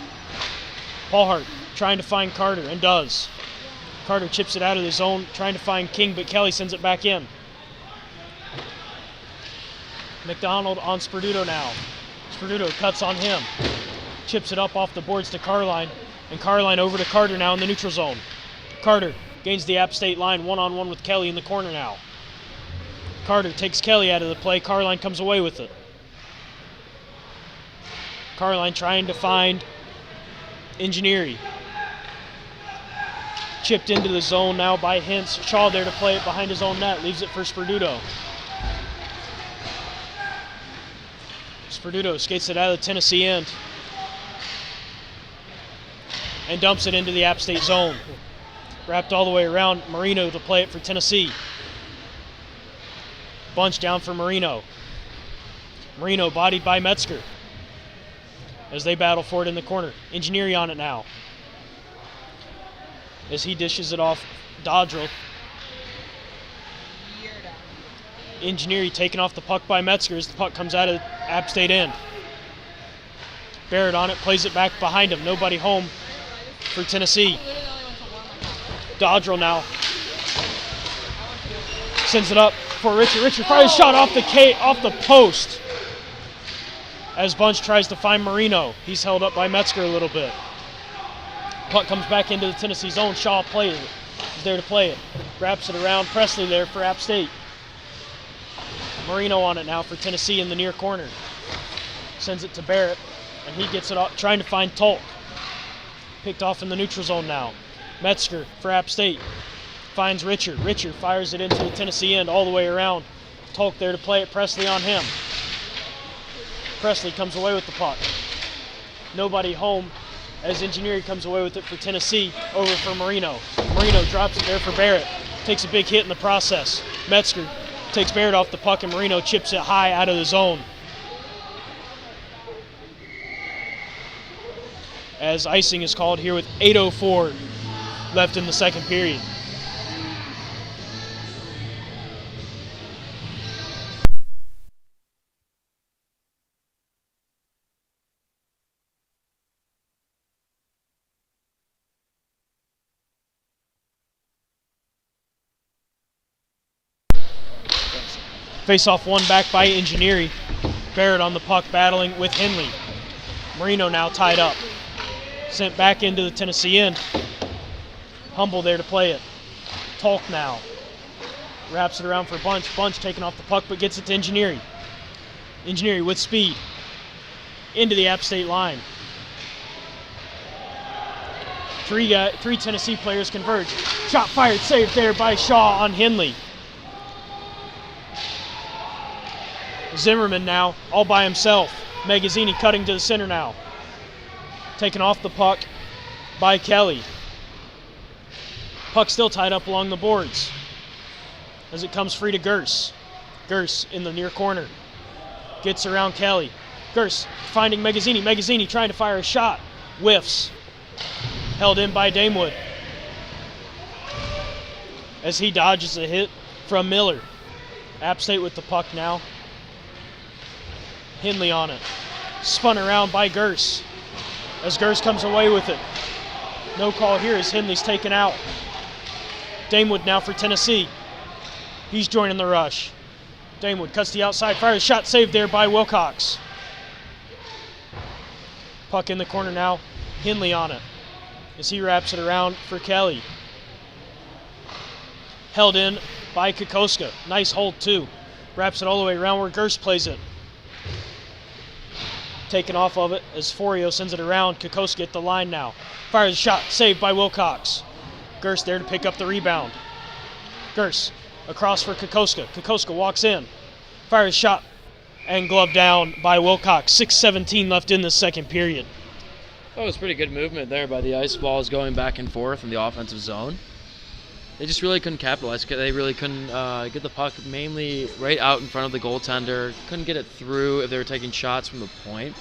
Paulhart trying to find Carter and does. Carter chips it out of the zone, trying to find King, but Kelly sends it back in. McDonald on Sperduto now. Sperduto cuts on him. Chips it up off the boards to Carline, and Carline over to Carter now in the neutral zone. Carter gains the App State line one-on-one with Kelly in the corner now. Carter takes Kelly out of the play. Carline comes away with it. Carline trying to find Engineering. Chipped into the zone now by Hintz. Shaw there to play it behind his own net. Leaves it for Sperduto. Sperduto skates it out of the Tennessee end and dumps it into the App State zone. Wrapped all the way around. Marino to play it for Tennessee. Bunch down for Marino. Marino bodied by Metzger as they battle for it in the corner. Engineering on it now as he dishes it off Dodrell. Engineering taken off the puck by Metzger as the puck comes out of App State end. Barrett on it, plays it back behind him. Nobody home for Tennessee. Dodrell now sends it up for Richard. Richard fires a shot off the post as Bunch tries to find Marino. He's held up by Metzger a little bit. Puck comes back into the Tennessee zone. Shaw plays it. He's there to play it. Wraps it around. Presley there for App State. Marino on it now for Tennessee in the near corner. Sends it to Barrett, and he gets it off, trying to find Tolk. Picked off in the neutral zone now. Metzger for App State. Finds Richard. Richard fires it into the Tennessee end all the way around. Tolk there to play it. Presley on him. Presley comes away with the puck. Nobody home as Engineering comes away with it for Tennessee. Over for Marino. Marino drops it there for Barrett. Takes a big hit in the process. Metzger takes Barrett off the puck, and Marino chips it high out of the zone. As icing is called here with 8:04 left in the second period. Face-off one back by Engineering. Barrett on the puck battling with Henley. Marino now tied up. Sent back into the Tennessee end. Humble there to play it. Talk now. Wraps it around for Bunch. Bunch taking off the puck but gets it to Engineering. Engineering with speed. Into the App State line. Three Tennessee players converge. Shot fired, saved there by Shaw on Henley. Zimmerman now, all by himself. Magazzini cutting to the center now. Taken off the puck by Kelly. Puck still tied up along the boards as it comes free to Gers. Gers in the near corner. Gets around Kelly. Gers finding Magazzini. Magazzini trying to fire a shot. Whiffs. Held in by Damewood as he dodges a hit from Miller. App State with the puck now. Henley on it. Spun around by Gers as Gers comes away with it. No call here as Henley's taken out. Damewood now for Tennessee. He's joining the rush. Damewood cuts the outside, fires a shot, saved there by Wilcox. Puck in the corner now. Henley on it as he wraps it around for Kelly. Held in by Kokoska. Nice hold too. Wraps it all the way around where Gers plays it. Taken off of it as Forio sends it around. Kokoska at the line now. Fires a shot, saved by Wilcox. Gers there to pick up the rebound. Gers across for Kokoska. Kokoska walks in. Fires a shot and glove down by Wilcox. 6:17 left in the second period. That was pretty good movement there by the Ice Vols going back and forth in the offensive zone. They just really couldn't capitalize. They really couldn't get the puck mainly right out in front of the goaltender. Couldn't get it through if they were taking shots from the point.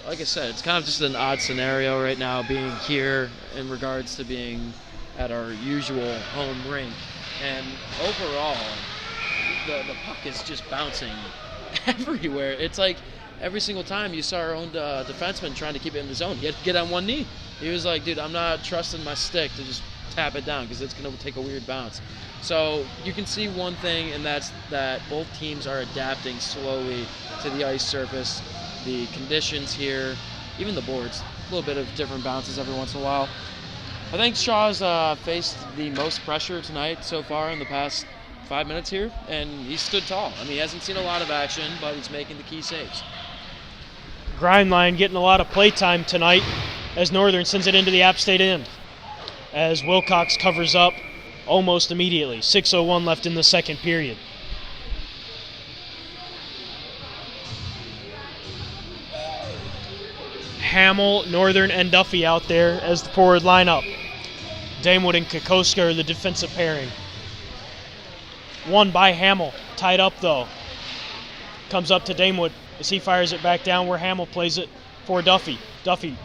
Like I said, it's kind of just an odd scenario right now being here in regards to being at our usual home rink. And overall, the puck is just bouncing everywhere. It's like every single time you saw our own defenseman trying to keep it in the zone, he had to get on one knee. He was like, dude, I'm not trusting my stick to just tap it down because it's going to take a weird bounce. So you can see one thing, and that's that both teams are adapting slowly to the ice surface, the conditions here, even the boards, a little bit of different bounces every once in a while. I think Shaw's faced the most pressure tonight so far in the past 5 minutes here, and he stood tall. I mean, he hasn't seen a lot of action, but he's making the key saves. Grindline getting a lot of play time tonight as Northern sends it into the App State end. As Wilcox covers up almost immediately. 6:01 left in the second period. Hamill, Northern, and Duffy out there as the forward lineup. Damewood and Kokoska are the defensive pairing. One by Hamill, tied up though. Comes up to Damewood as he fires it back down where Hamill plays it for Duffy. Duffy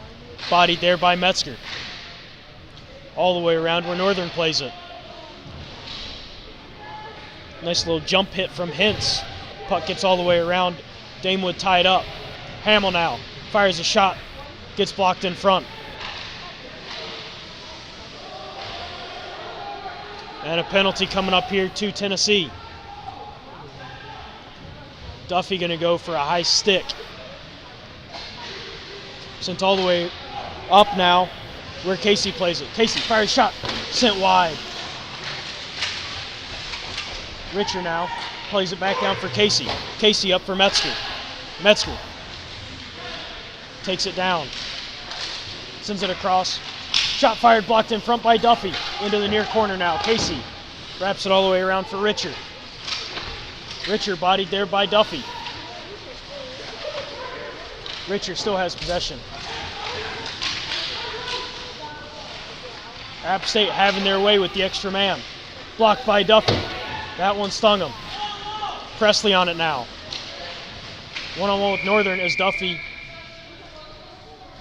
bodied there by Metzger. All the way around where Northern plays it. Nice little jump hit from Hintz. Puck gets all the way around. Damewood tied up. Hamill now fires a shot. Gets blocked in front. And a penalty coming up here to Tennessee. Duffy going to go for a high stick. Sent all the way up now where Casey plays it. Casey fires a shot. Sent wide. Richer now plays it back down for Casey. Casey up for Metzger. Metzger takes it down. Sends it across. Shot fired, blocked in front by Duffy. Into the near corner now. Casey wraps it all the way around for Richer. Richer bodied there by Duffy. Richer still has possession. App State having their way with the extra man. Blocked by Duffy. That one stung him. Presley on it now. One-on-one with Northern as Duffy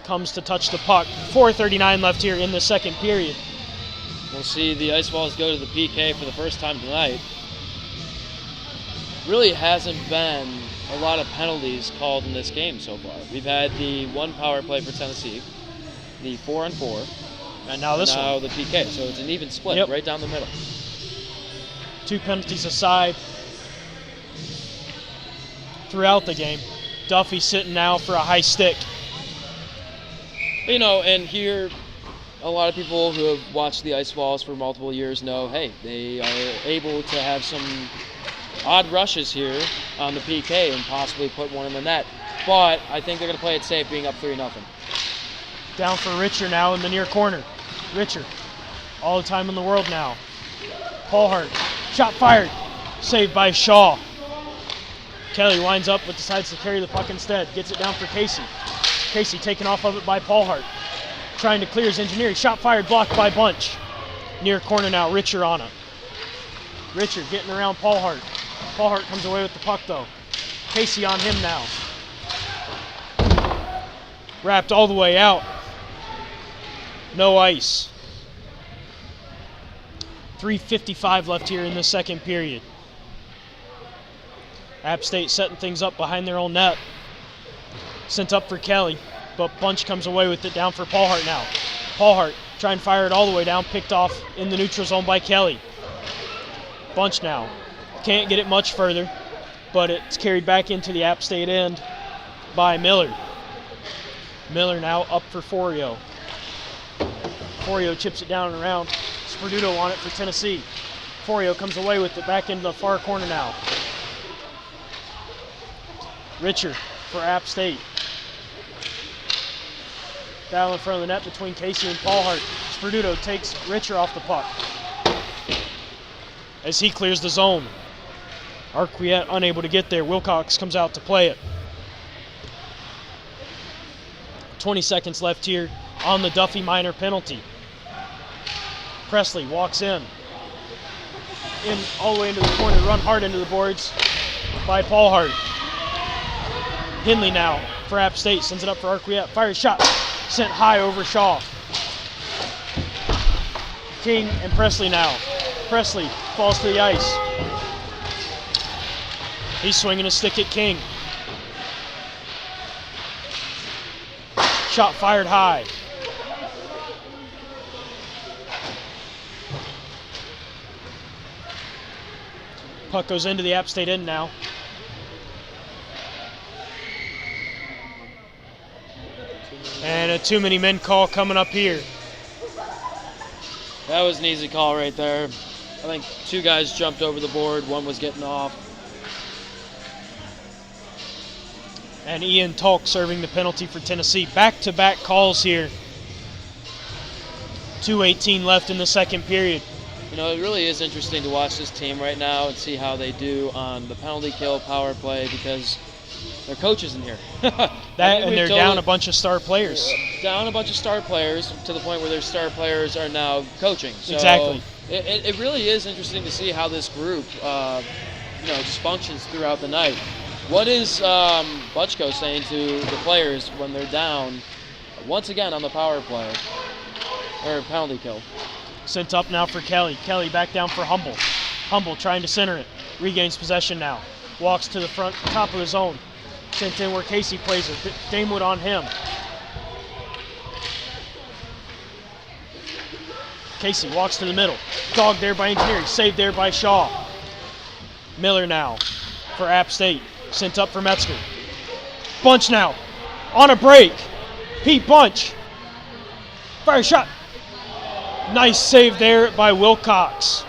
comes to touch the puck. 4:39 left here in the second period. We'll see the Ice Vols go to the PK for the first time tonight. Really hasn't been a lot of penalties called in this game so far. We've had the one power play for Tennessee, the 4-on-4, and now this one. The PK. So it's an even split right down the middle. 2 penalties aside. throughout the game. Duffy sitting now for a high stick. And here, a lot of people who have watched the Ice Vols for multiple years know, hey, they are able to have some odd rushes here on the PK and possibly put one in the net. But I think they're going to play it safe, being up 3-0. Down for Richer now in the near corner. Richer, all the time in the world now. Paulhart, shot fired, saved by Shaw. Kelly winds up but decides to carry the puck instead. Gets it down for Casey. Casey taken off of it by Paulhart. Trying to clear his engineering. Shot fired, blocked by Bunch. Near corner now, Richer on it. Richer getting around Paulhart. Paulhart comes away with the puck though. Casey on him now. Wrapped all the way out. No ice. 3:55 left here in the second period. App State setting things up behind their own net. Sent up for Kelly, but Bunch comes away with it down for Paulhart now. Paulhart trying to fire it all the way down, picked off in the neutral zone by Kelly. Bunch now. Can't get it much further, but it's carried back into the App State end by Miller. Miller now up for Forio. Forio chips it down and around. Sperduto on it for Tennessee. Forio comes away with it back into the far corner now. Richer for App State. Down in front of the net between Casey and Paulhart. Sperduto takes Richer off the puck as he clears the zone. Arquiette unable to get there. Wilcox comes out to play it. 20 seconds left here on the Duffy minor penalty. Presley walks in all the way into the corner, run hard into the boards by Paulhart. Henley now for App State, sends it up for Arquiette. Fires shot, sent high over Shaw. King and Presley now. Presley falls to the ice. He's swinging a stick at King. Shot fired high. Puck goes into the App State end now. And a too many men call coming up here. That was an easy call right there. I think two guys jumped over the board. One was getting off. And Ian Tulk serving the penalty for Tennessee. Back-to-back calls here. 2:18 left in the second period. It really is interesting to watch this team right now and see how they do on the penalty kill power play because their coach isn't here. And they're down a bunch of star players. Down a bunch of star players to the point where their star players are now coaching. So exactly. It really is interesting to see how this group just functions throughout the night. What is Butchko saying to the players when they're down once again on the power play or penalty kill? Sent up now for Kelly. Kelly back down for Humble. Humble trying to center it. Regains possession now. Walks to the front, top of the zone. Sent in where Casey plays it. Damewood on him. Casey walks to the middle. Dogged there by Engineering. Saved there by Shaw. Miller now for App State. Sent up for Metzger. Bunch now. On a break. Pete Bunch. Fire shot. Nice save there by Wilcox.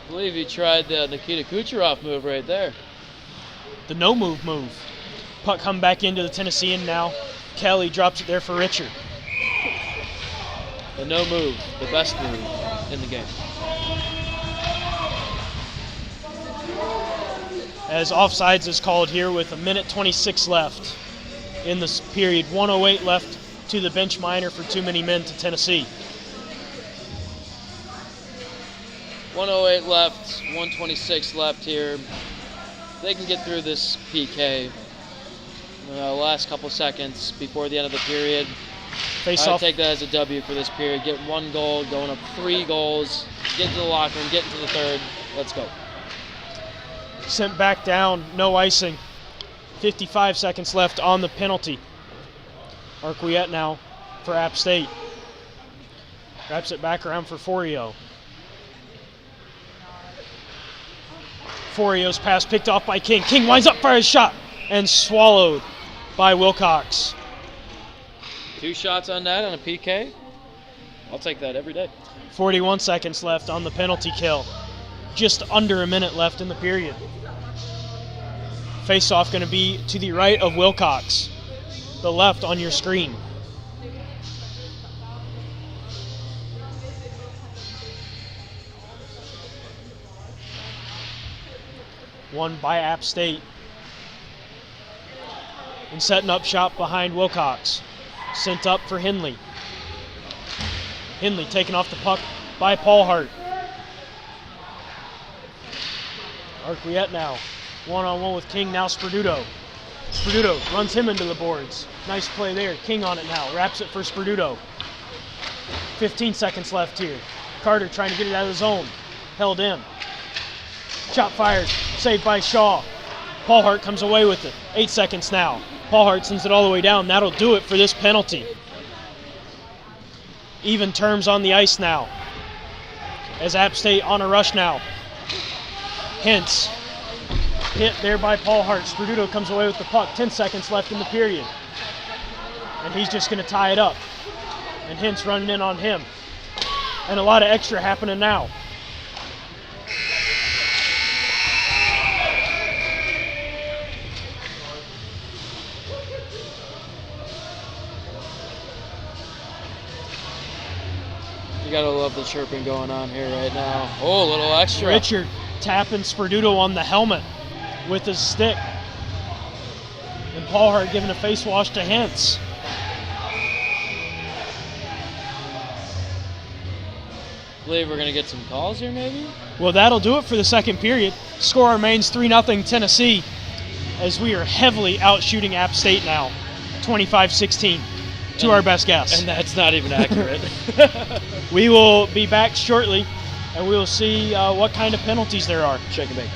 I believe he tried the Nikita Kucherov move right there. The no-move move. Puck come back into the Tennessean now. Kelly drops it there for Richard. The no move, the best move in the game. As offsides is called here with 1:26 left in this period. 1:08 left to the bench minor for too many men to Tennessee. 1:08 left, 1:26 left here. They can get through this PK. Last couple seconds before the end of the period. I'd take that as a W for this period. Get one goal, going up 3 goals, get into the locker room, get into the third. Let's go. Sent back down, no icing. 55 seconds left on the penalty. Arquiette now for App State. Wraps it back around for Forio. Forio's pass picked off by King. King winds up, fires shot. and swallowed by Wilcox. 2 shots on that on a PK. I'll take that every day. 41 seconds left on the penalty kill. Just under a minute left in the period. Face-off going to be to the right of Wilcox. The left on your screen. Won by App State. And setting up shop behind Wilcox. Sent up for Henley. Henley taking off the puck by Paul Hart. Arquiette now. One-on-one with King, now Sperduto. Sperduto runs him into the boards. Nice play there. King on it now. Wraps it for Sperduto. 15 seconds left here. Carter trying to get it out of the zone. Held in. Shot fired. Saved by Shaw. Paul Hart comes away with it. 8 seconds now. Paul Hart sends it all the way down. That'll do it for this penalty. Even terms on the ice now. As App State on a rush now. Hintz. Hit there by Paul Hart. Sperduto comes away with the puck. 10 seconds left in the period. And he's just going to tie it up. And Hintz running in on him. And a lot of extra happening now. You gotta love the chirping going on here right now. Oh, a little extra. Richard tapping Sperduto on the helmet with his stick. And Paul Hart giving a face wash to Hintz. Believe we're gonna get some calls here maybe? Well, that'll do it for the second period. Score remains 3-0 Tennessee as we are heavily out shooting App State now. 25-16 to our best guess. And that's not even accurate. We will be back shortly and we will see what kind of penalties there are. Shake and bake.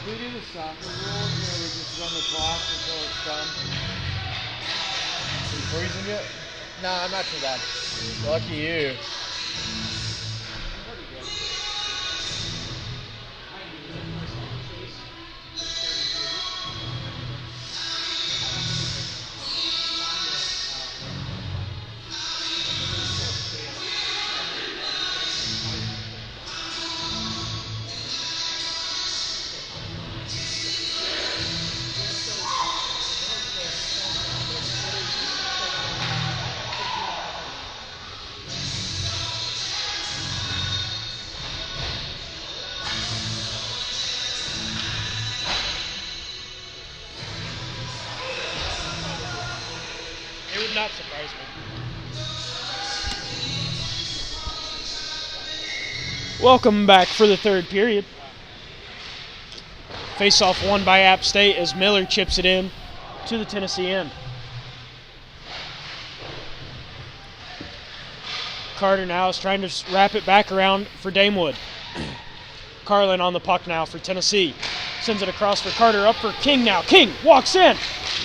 we do the soccer rules where we just run the clock until it's done? Are you freezing yet? No, I'm not too bad. Lucky you. It would not surprise me. Welcome back for the third period. Face-off won by App State as Miller chips it in to the Tennessee end. Carter now is trying to wrap it back around for Damewood. Carlin on the puck now for Tennessee. Sends it across for Carter, up for King now. King walks in.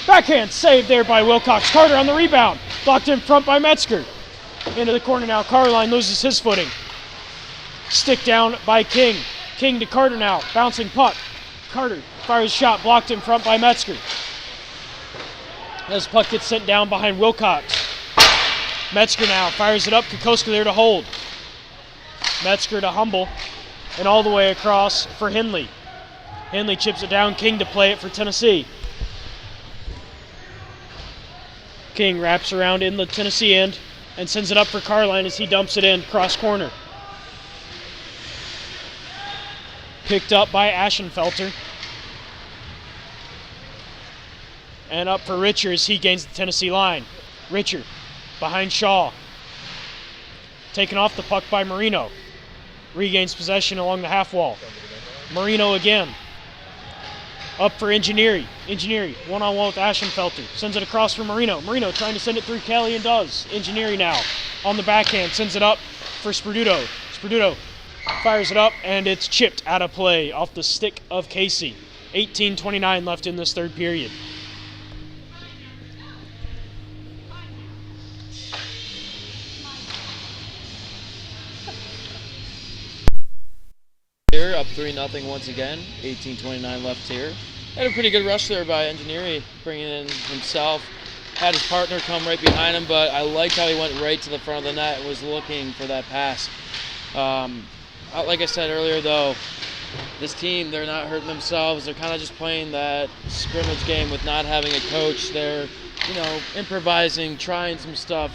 Backhand saved there by Wilcox. Carter on the rebound. Blocked in front by Metzger. Into the corner now. Carline loses his footing. Stick down by King. King to Carter now. Bouncing puck. Carter fires shot. Blocked in front by Metzger. As puck gets sent down behind Wilcox. Metzger now fires it up. Kokoska there to hold. Metzger to Humble. And all the way across for Henley. Henley chips it down. King to play it for Tennessee. King wraps around in the Tennessee end and sends it up for Carline as he dumps it in cross corner. Picked up by Aschenfelter. And up for Richard as he gains the Tennessee line. Richard behind Shaw. Taken off the puck by Marino. Regains possession along the half wall. Marino again. Up for Engineering. Engineering, one-on-one with Aschenfelter. Sends it across for Marino. Marino trying to send it through Kelly and does. Engineering now on the backhand. Sends it up for Sperduto. Sperduto fires it up, and it's chipped out of play off the stick of Casey. 18:29 left in this third period. Here, up 3-0 once again. 18:29 left here. Had a pretty good rush there by Engineering, bringing in himself. Had his partner come right behind him, but I liked how he went right to the front of the net and was looking for that pass. Like I said earlier, though, this team, they're not hurting themselves. They're kind of just playing that scrimmage game with not having a coach. They're, improvising, trying some stuff.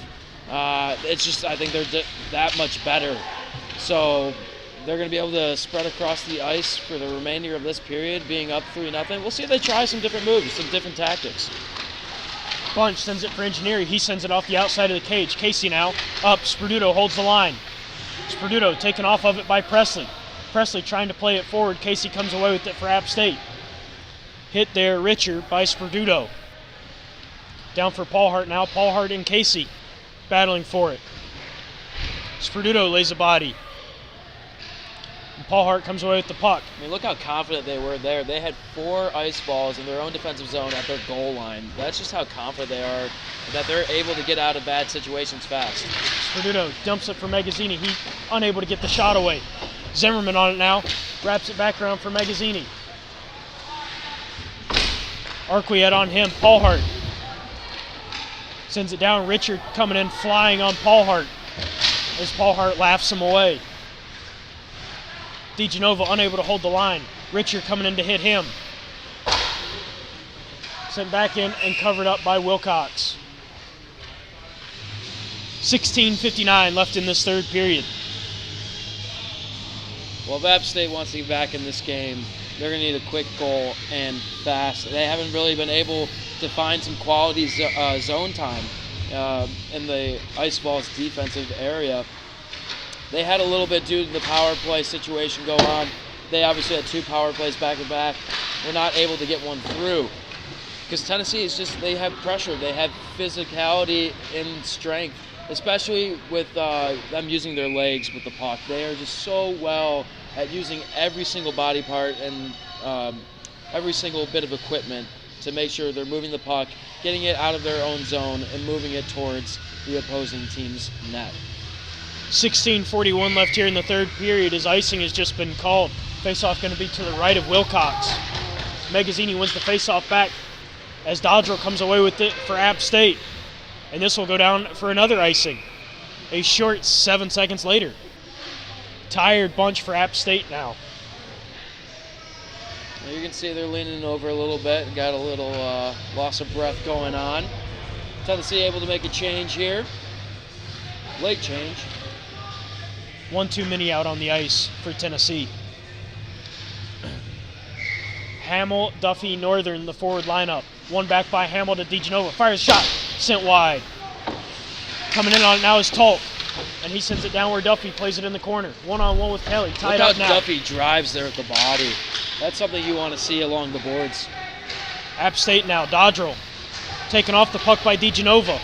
It's just, I think they're that much better. So they're going to be able to spread across the ice for the remainder of this period, being up 3-0. We'll see if they try some different moves, some different tactics. Bunch sends it for Engineering. He sends it off the outside of the cage. Casey now up. Sperduto holds the line. Sperduto taken off of it by Presley. Presley trying to play it forward. Casey comes away with it for App State. Hit there, Richard by Sperduto. Down for Paulhart now. Paulhart and Casey battling for it. Sperduto lays a body. And Paulhart comes away with the puck. I mean, look how confident they were there. They had 4 ice balls in their own defensive zone at their goal line. That's just how confident they are, that they're able to get out of bad situations fast. Sperduto dumps it for Magazzini. He unable to get the shot away. Zimmerman on it now. Wraps it back around for Magazzini. Arquiet on him. Paulhart sends it down. Richard coming in flying on Paulhart as Paulhart laughs him away. DeGenova unable to hold the line. Richard coming in to hit him. Sent back in and covered up by Wilcox. 16:59 left in this third period. Well, if App State wants to get back in this game, they're going to need a quick goal and fast. They haven't really been able to find some quality zone time in the Ice Vols defensive area. They had a little bit due to the power play situation go on. They obviously had 2 power plays back to back. We're not able to get one through. Because Tennessee is just, they have pressure. They have physicality and strength, especially with them using their legs with the puck. They are just so well at using every single body part and every single bit of equipment to make sure they're moving the puck, getting it out of their own zone, and moving it towards the opposing team's net. 16:41 left here in the third period as icing has just been called. Faceoff going to be to the right of Wilcox. Magazzini wins the faceoff back as Dodrell comes away with it for App State. And this will go down for another icing. A short 7 seconds later. Tired bunch for App State now. You can see they're leaning over a little bit. Got a little loss of breath going on. Tennessee able to make a change here. Late change. 1 too many out on the ice for Tennessee. Hamill, Duffy, Northern, the forward lineup. One back by Hamill to DeGenova. Fires a shot. Sent wide. Coming in on it now is Tolk. And he sends it down where Duffy plays it in the corner. One-on-one with Kelly. Tied Look up how now. Duffy drives there at the body. That's something you want to see along the boards. App State now. Dodrell taken off the puck by DeGenova.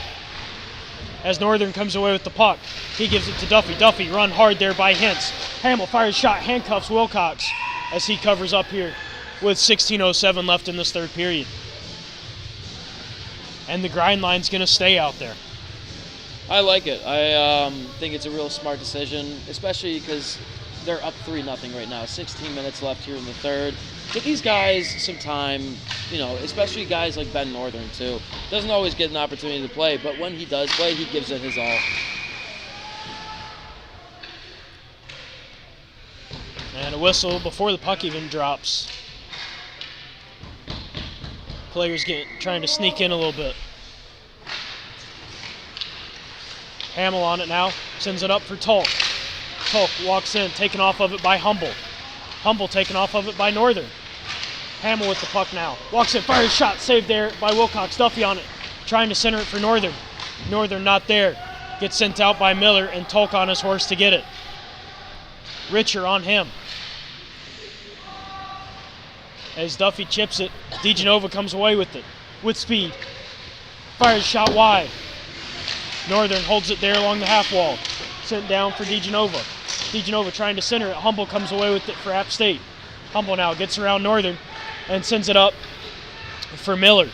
As Northern comes away with the puck. He gives it to Duffy. Duffy run hard there by Hintz. Hamill fires shot. Handcuffs Wilcox as he covers up here with 16:07 left in this third period. And the grind line's going to stay out there. I like it. I think it's a real smart decision, especially because they're up 3-0 right now. 16 minutes left here in the third. Give these guys some time, especially guys like Ben Northern, too. Doesn't always get an opportunity to play, but when he does play, he gives it his all. And a whistle before the puck even drops. Players trying to sneak in a little bit. Hamill on it now, sends it up for Tolk. Tolk walks in, taken off of it by Humble. Humble taken off of it by Northern. Hamill with the puck now. Walks in, fires a shot, saved there by Wilcox. Duffy on it, trying to center it for Northern. Northern not there. Gets sent out by Miller and Tolk on his horse to get it. Richer on him. As Duffy chips it, DeGenova comes away with it. With speed. Fires a shot wide. Northern holds it there along the half wall. Sent down for DeGenova. DeGenova trying to center it. Humble comes away with it for App State. Humble now gets around Northern and sends it up for Miller.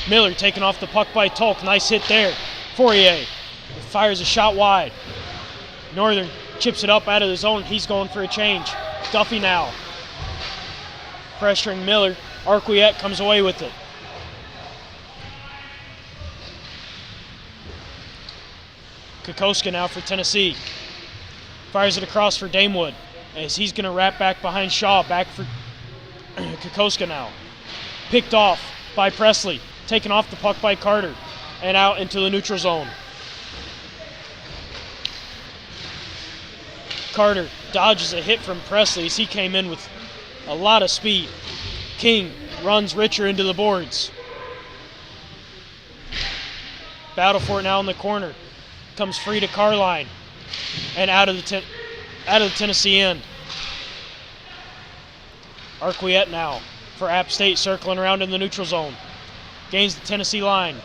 Miller taken off the puck by Tolk. Nice hit there. Fourier fires a shot wide. Northern chips it up out of the zone. He's going for a change. Duffy now. Pressuring Miller. Arquiette comes away with it. Kokoska now for Tennessee. Fires it across for Damewood as he's going to wrap back behind Shaw. Back for Kokoska now. Picked off by Presley. Taken off the puck by Carter. And out into the neutral zone. Carter dodges a hit from Presley as he came in with a lot of speed. King runs Richer into the boards. Battle for it now in the corner. Comes free to Carline and out of the Tennessee end. Arquiette now for App State, circling around in the neutral zone. Gains the Tennessee line.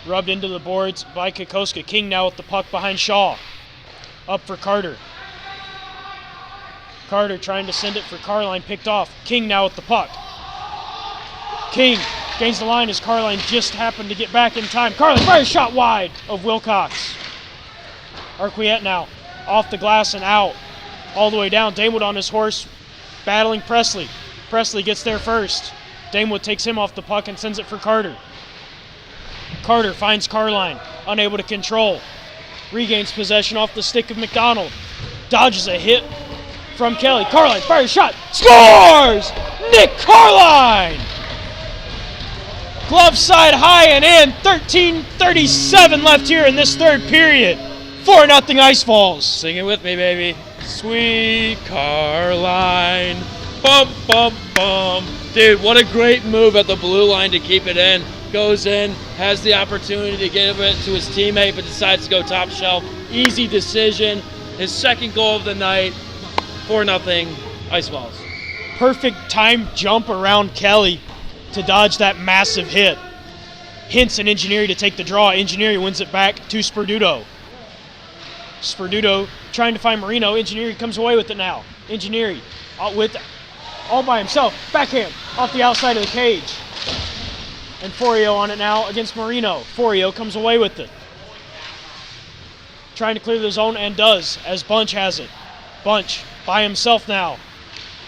Rubbed into the boards by Kokoska. King now with the puck behind Shaw. Up for Carter. Carter trying to send it for Carline, picked off. King now with the puck. King gains the line as Carline just happened to get back in time. Carline fires a shot wide of Wilcox. Arquiette now off the glass and out. All the way down. Damewood on his horse battling Presley. Presley gets there first. Damewood takes him off the puck and sends it for Carter. Carter finds Carline, unable to control. Regains possession off the stick of McDonald. Dodges a hit from Kelly. Carline fires a shot. Scores! Nick Carline! Glove side high and in. 13:37 left here in this third period. 4-0 Ice Vols. Sing it with me, baby. Sweet Carline. Bum, bum, bum. Dude, what a great move at the blue line to keep it in. Goes in, has the opportunity to give it to his teammate, but decides to go top shelf. Easy decision. His second goal of the night. 4-0 Ice Vols. Perfect time jump around Kelly to dodge that massive hit. Hintz and Engineering to take the draw. Engineering wins it back to Sperduto. Sperduto trying to find Marino. Engineering comes away with it now. Engineering with all by himself. Backhand off the outside of the cage. And Forio on it now against Marino. Forio comes away with it. Trying to clear the zone and does as Bunch has it. Bunch by himself now.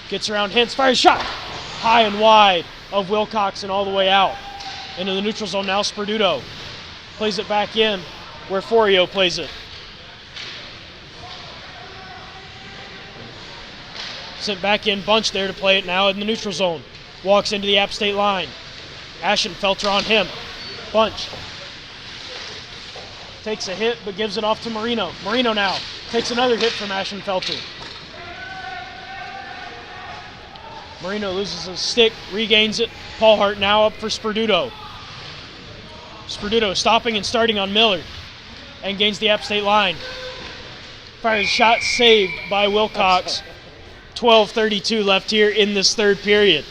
Gets around Hintz, fires shot. High and wide of Wilcox and all the way out. Into the neutral zone now, Sperduto. Plays it back in where Forio plays it. Sent back in, Bunch there to play it now in the neutral zone. Walks into the App State line. Ashenfelter on him. Bunch. Takes a hit but gives it off to Marino. Marino now takes another hit from Ashenfelter. Marino loses his stick, regains it. Paul Hart now up for Sperduto. Sperduto stopping and starting on Miller and gains the App State line. Fires a shot saved by Wilcox. 12:32 left here in this third period.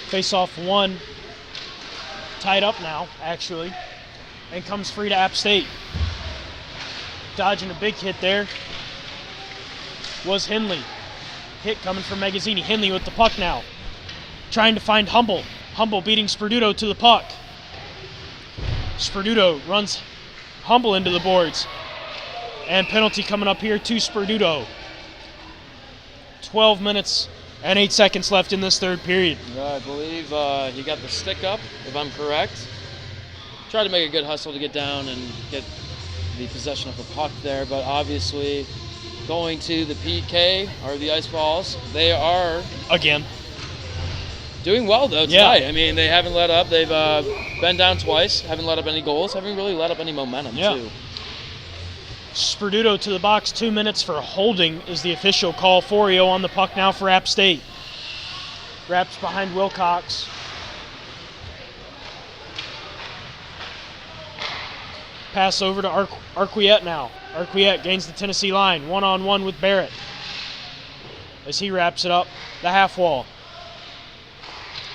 Face-off one, tied up now, actually, and comes free to App State. Dodging a big hit there was Henley. Hit coming from Magazzini. Henley with the puck now. Trying to find Humble. Humble beating Sperduto to the puck. Sperduto runs Humble into the boards. And penalty coming up here to Sperduto. 12 minutes and 8 seconds left in this third period. I believe he got the stick up, if I'm correct. Tried to make a good hustle to get down and get the possession of the puck there, but obviously going to the PK, or the Ice Vols, they are Again. doing well, though, tonight. I mean, they haven't let up. They've been down twice, haven't let up any goals, haven't really let up any momentum, too. Sperduto to the box, 2 minutes for holding is the official call. Forio on the puck now for App State. Wraps behind Wilcox. Pass over to Arquiette now. Arquiette gains the Tennessee line, one-on-one with Barrett. As he wraps it up, the half wall.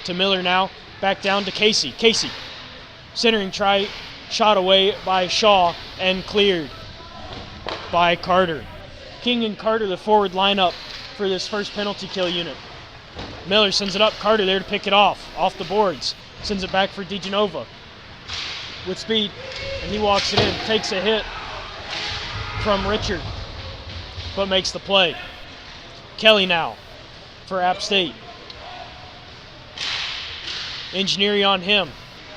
To Miller now, back down to Casey. Casey, centering try, shot away by Shaw and cleared by Carter. King and Carter, the forward lineup for this first penalty kill unit. Miller sends it up, Carter there to pick it off the boards. Sends it back for DeGenova with speed, and he walks it in, takes a hit from Richard, but makes the play. Kelly now for App State. Engineering on him.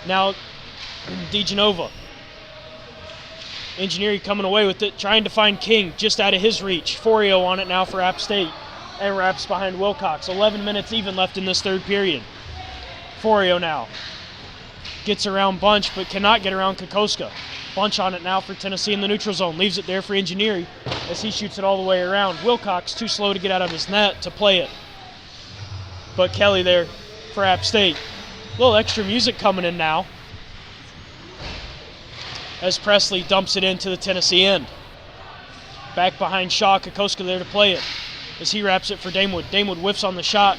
Now DeGenova. Engineering coming away with it, trying to find King just out of his reach. Forio on it now for App State and wraps behind Wilcox. 11 minutes even left in this third period. Forio now gets around Bunch but cannot get around Kokoska. Bunch on it now for Tennessee in the neutral zone. Leaves it there for Engineering as he shoots it all the way around. Wilcox too slow to get out of his net to play it. But Kelly there for App State. A little extra music coming in now as Presley dumps it into the Tennessee end. Back behind Shaw, Kokoska there to play it as he wraps it for Damewood. Damewood whiffs on the shot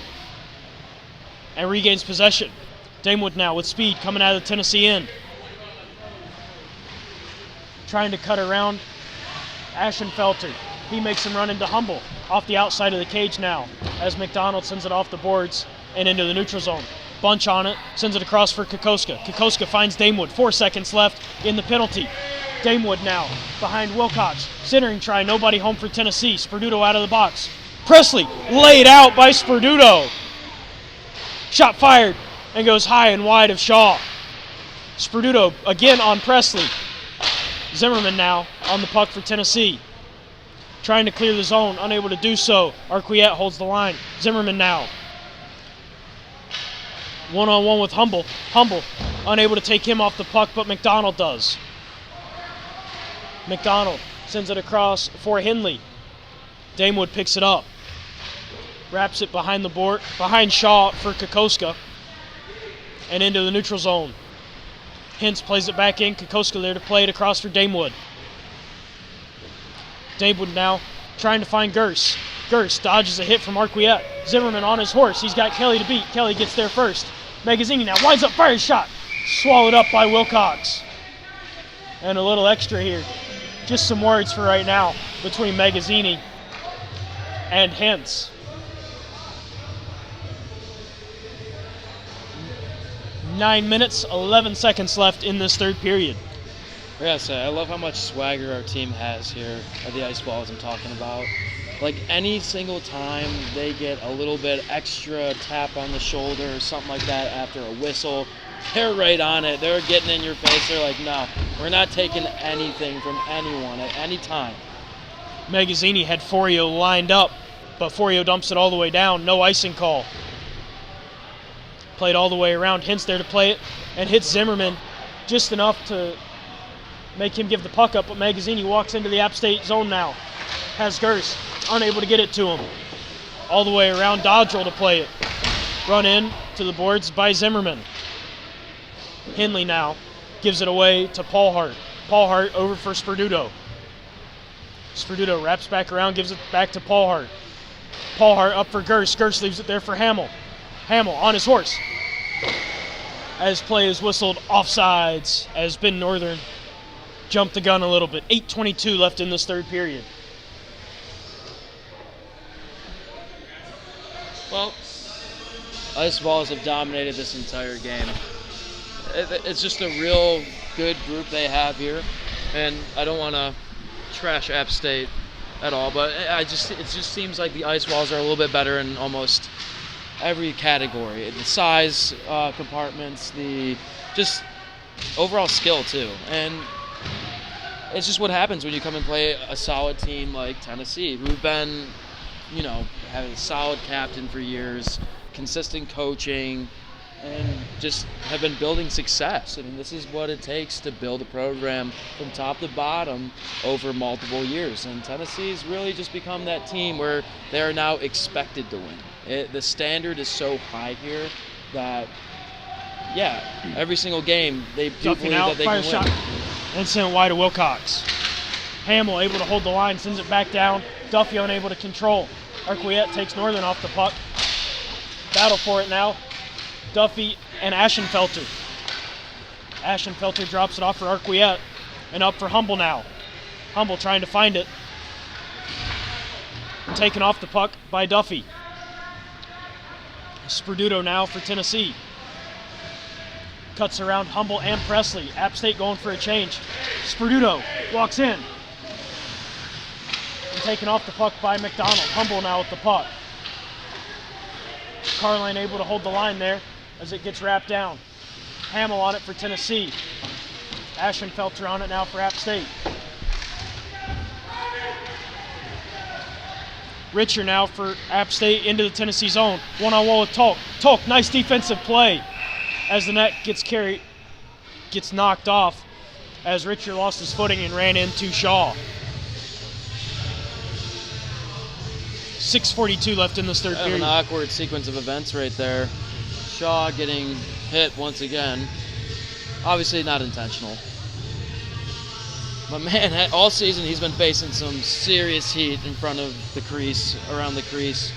and regains possession. Damewood now with speed coming out of the Tennessee end. Trying to cut around Ashenfelter. He makes him run into Humble off the outside of the cage now as McDonald sends it off the boards and into the neutral zone. Bunch on it, sends it across for Kokoska. Kokoska finds Damewood. 4 seconds left in the penalty. Damewood now behind Wilcox. Centering try, nobody home for Tennessee. Sperduto out of the box. Presley laid out by Sperduto. Shot fired and goes high and wide of Shaw. Sperduto again on Presley. Zimmerman now on the puck for Tennessee. Trying to clear the zone, unable to do so. Arquiette holds the line. Zimmerman now. One-on-one with Humble. Humble unable to take him off the puck, but McDonald does. McDonald sends it across for Henley. Damewood picks it up. Wraps it behind the board, behind Shaw for Kokoska. And into the neutral zone. Hintz plays it back in. Kokoska there to play it across for Damewood. Damewood now trying to find Gers. Gers dodges a hit from Arquiette. Zimmerman on his horse. He's got Kelly to beat. Kelly gets there first. Magazzini now winds up, fires shot. Swallowed up by Wilcox. And a little extra here. Just some words for right now between Magazzini and Hintz. 9 minutes, 11 seconds left in this third period. Yes, I love how much swagger our team has here at the Ice Balls I'm talking about. Like any single time they get a little bit extra tap on the shoulder or something like that after a whistle, they're right on it. They're getting in your face. They're like, no, we're not taking anything from anyone at any time. Magazzini had Forio lined up, but Forio dumps it all the way down. No icing call. Played all the way around. Hintz there to play it and hits Zimmerman just enough to make him give the puck up, but Magazzini walks into the App State zone now. Has Gers, unable to get it to him. All the way around, Dodrell to play it. Run in to the boards by Zimmerman. Henley now gives it away to Paul Hart. Paul Hart over for Sperduto. Sperduto wraps back around, gives it back to Paul Hart. Paul Hart up for Gers. Gers leaves it there for Hamill. Hamill on his horse. As play is whistled, offsides, as Ben Northern jumped the gun a little bit. 8:22 left in this third period. Well, Ice Balls have dominated this entire game. It's just a real good group they have here, and I don't want to trash App State at all, but it just seems like the Ice Balls are a little bit better in almost every category. The size compartments, the just overall skill too, and it's just what happens when you come and play a solid team like Tennessee, who've been, having a solid captain for years, consistent coaching, and just have been building success. I mean, this is what it takes to build a program from top to bottom over multiple years. And Tennessee's really just become that team where they are now expected to win. The standard is so high here that, every single game they do believe that they can win. Shot. And sent wide to Wilcox. Hamill able to hold the line, sends it back down. Duffy unable to control. Arquiette takes Northern off the puck. Battle for it now. Duffy and Ashenfelter. Ashenfelter drops it off for Arquiette. And up for Humble now. Humble trying to find it. Taken off the puck by Duffy. Sperduto now for Tennessee. Cuts around Humble and Presley. App State going for a change. Sperduto walks in. And taken off the puck by McDonald. Humble now with the puck. Carline able to hold the line there as it gets wrapped down. Hamill on it for Tennessee. Ashenfelter on it now for App State. Richer now for App State into the Tennessee zone. One-on-one with Tolk. Tolk, nice defensive play. As the net gets knocked off as Richer lost his footing and ran into Shaw. 6:42 left in this third period. An awkward sequence of events right there. Shaw getting hit once again. Obviously not intentional. But man, all season he's been facing some serious heat in front of the crease, around the crease.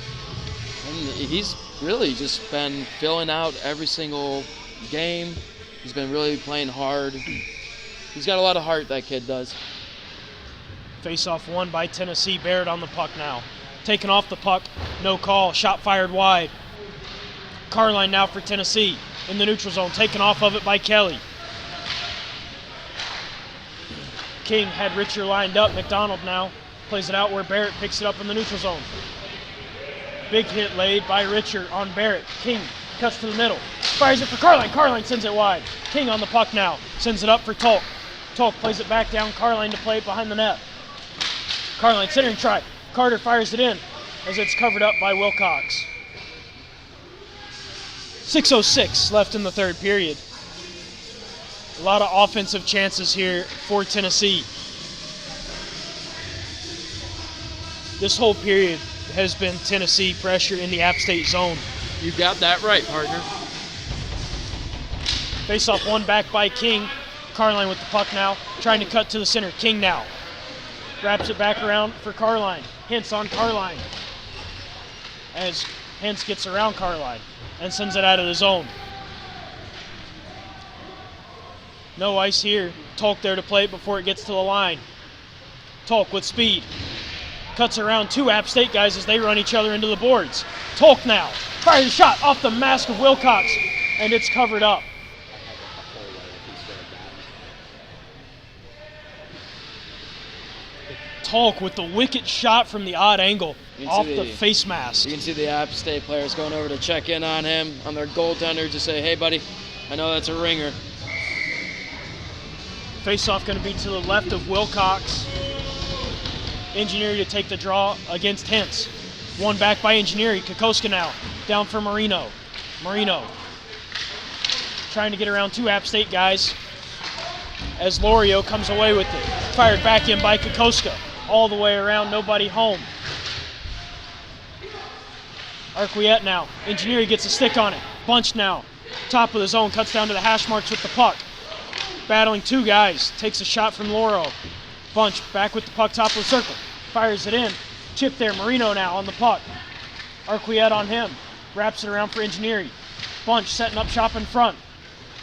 And he's really just been filling out every single game. He's been really playing hard. He's got a lot of heart, that kid does. Face-off won by Tennessee. Barrett on the puck now. Taken off the puck, no call. Shot fired wide. Carline now for Tennessee in the neutral zone. Taken off of it by Kelly. King had Richer lined up. McDonald now plays it out where Barrett picks it up in the neutral zone. Big hit laid by Richer on Barrett. King cuts to the middle. Fires it for Carline. Carline sends it wide. King on the puck now. Sends it up for Tolk. Tolk plays it back down. Carline to play it behind the net. Carline centering try. Carter fires it in as it's covered up by Wilcox. 6:06 left in the third period. A lot of offensive chances here for Tennessee. This whole period has been Tennessee pressure in the App State zone. You got that right, partner. Face-off won back by King. Carline with the puck now, trying to cut to the center. King now. Wraps it back around for Carline. Hintz on Carline. As Hintz gets around Carline and sends it out of the zone. No ice here. Tolk there to play it before it gets to the line. Tolk with speed. Cuts around 2 App State guys as they run each other into the boards. Tolk now fires a shot off the mask of Wilcox, and it's covered up. Tolk with the wicked shot from the odd angle off the face mask. You can see the App State players going over to check in on him, on their goaltender, to say, hey, buddy, I know that's a ringer. Face-off going to be to the left of Wilcox. Engineer to take the draw against Hintz. One back by Engineer. Kokoska now down for Marino. Marino trying to get around 2 App State guys as Lorio comes away with it. Fired back in by Kokoska. All the way around, nobody home. Arquiette now. Engineer gets a stick on it. Bunch now. Top of the zone, cuts down to the hash marks with the puck. Battling 2 guys. Takes a shot from Loro. Bunch back with the puck, top of the circle. Fires it in. Chip there. Marino now on the puck. Arquiette on him. Wraps it around for Engineering. Bunch setting up shop in front.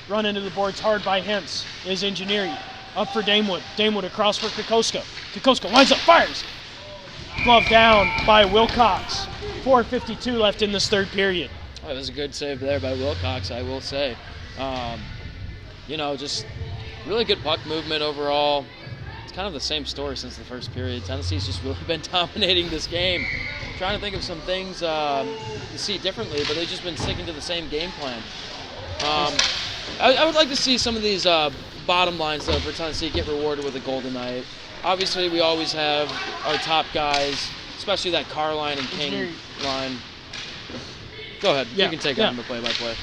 Run into the boards hard by Hintz is Engineering. Up for Damewood. Damewood across for Kokoska. Kokoska lines up, fires. Glove down by Wilcox. 4:52 left in this third period. Oh, that was a good save there by Wilcox, I will say. Just really good puck movement overall. It's kind of the same story since the first period. Tennessee's just really been dominating this game. I'm trying to think of some things to see differently, but they've just been sticking to the same game plan. I would like to see some of these bottom lines, though, for Tennessee get rewarded with a golden night. Obviously, we always have our top guys, especially that Carline and King line. Go ahead. You can take on the play-by-play.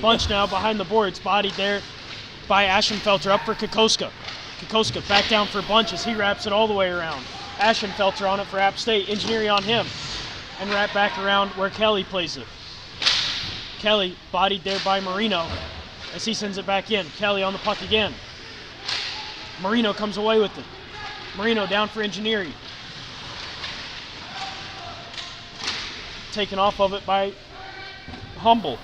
Bunch now behind the boards, bodied there by Ashenfelter, up for Kokoska. Kokoska back down for Bunch as he wraps it all the way around. Ashenfelter on it for App State. Engineering on him. And wrap back around where Kelly plays it. Kelly bodied there by Marino as he sends it back in. Kelly on the puck again. Marino comes away with it. Marino down for Engineering. Taken off of it by Humble.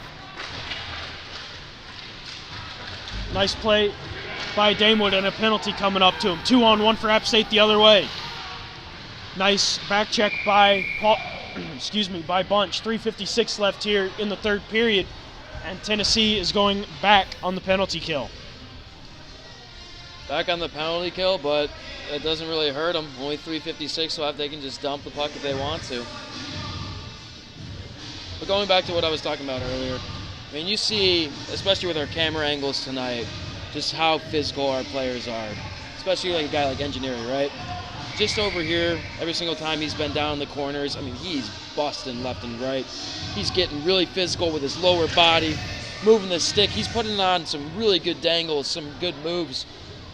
Nice play by Damewood and a penalty coming up to him. 2-on-1 for App State the other way. Nice back check by by Bunch. 3:56 left here in the third period, and Tennessee is going back on the penalty kill. Back on the penalty kill, but it doesn't really hurt them. Only 3:56 left. They can just dump the puck if they want to. But going back to what I was talking about earlier, I mean, you see, especially with our camera angles tonight, just how physical our players are. Especially like a guy like Engineering, right? Just over here, every single time he's been down in the corners, I mean, he's busting left and right. He's getting really physical with his lower body, moving the stick. He's putting on some really good dangles, some good moves,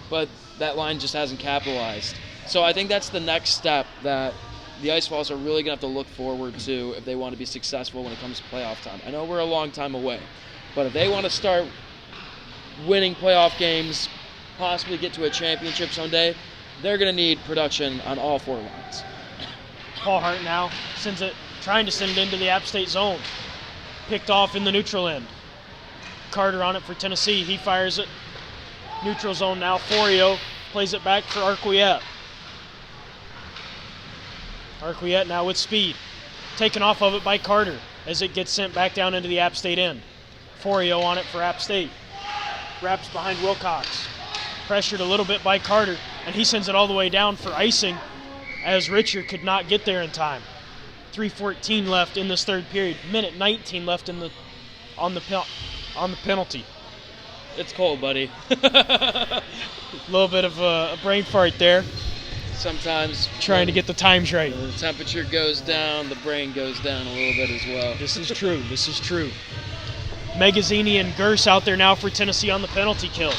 but that line just hasn't capitalized. So I think that's the next step that the Ice Vols are really going to have to look forward to if they want to be successful when it comes to playoff time. I know we're a long time away, but if they want to start winning playoff games, possibly get to a championship someday, they're going to need production on all 4 lines. Paul Hart now sends it, trying to send it into the App State zone. Picked off in the neutral end. Carter on it for Tennessee. He fires it. Neutral zone now. Forio plays it back for Arquiette. Arquiette now with speed. Taken off of it by Carter as it gets sent back down into the App State end. Forio on it for App State. Wraps behind Wilcox. Pressured a little bit by Carter, and he sends it all the way down for icing as Richard could not get there in time. 3:14 left in this third period. Minute 19 left on the penalty. It's cold, buddy. A little bit of a brain fart there. Sometimes trying to get the times right. The temperature goes down, the brain goes down a little bit as well. This is true. This is true. Magazzini and Gers out there now for Tennessee on the penalty kill.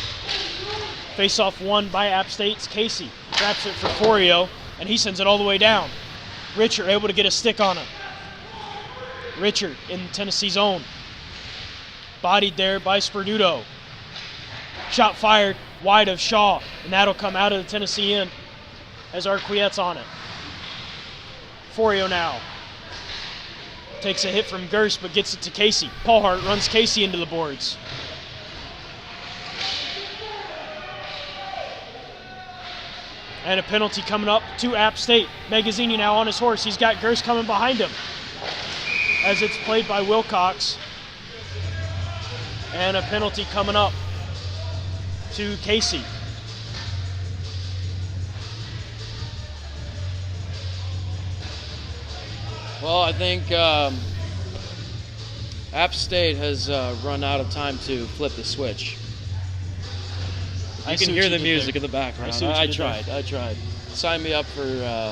Face-off won by App State's Casey. Wraps it for Forio, and he sends it all the way down. Richard able to get a stick on him. Richard in Tennessee's own. Bodied there by Sperduto. Shot fired wide of Shaw, and that'll come out of the Tennessee end. as Arquiette's on it. Forio now. Takes a hit from Gerst, but gets it to Casey. Paulhart runs Casey into the boards. And a penalty coming up to App State. Magazzini now on his horse. He's got Gerst coming behind him as it's played by Wilcox. And a penalty coming up to Casey. Well, I think App State has run out of time to flip the switch. You can hear the music in the background. I tried. Sign me up for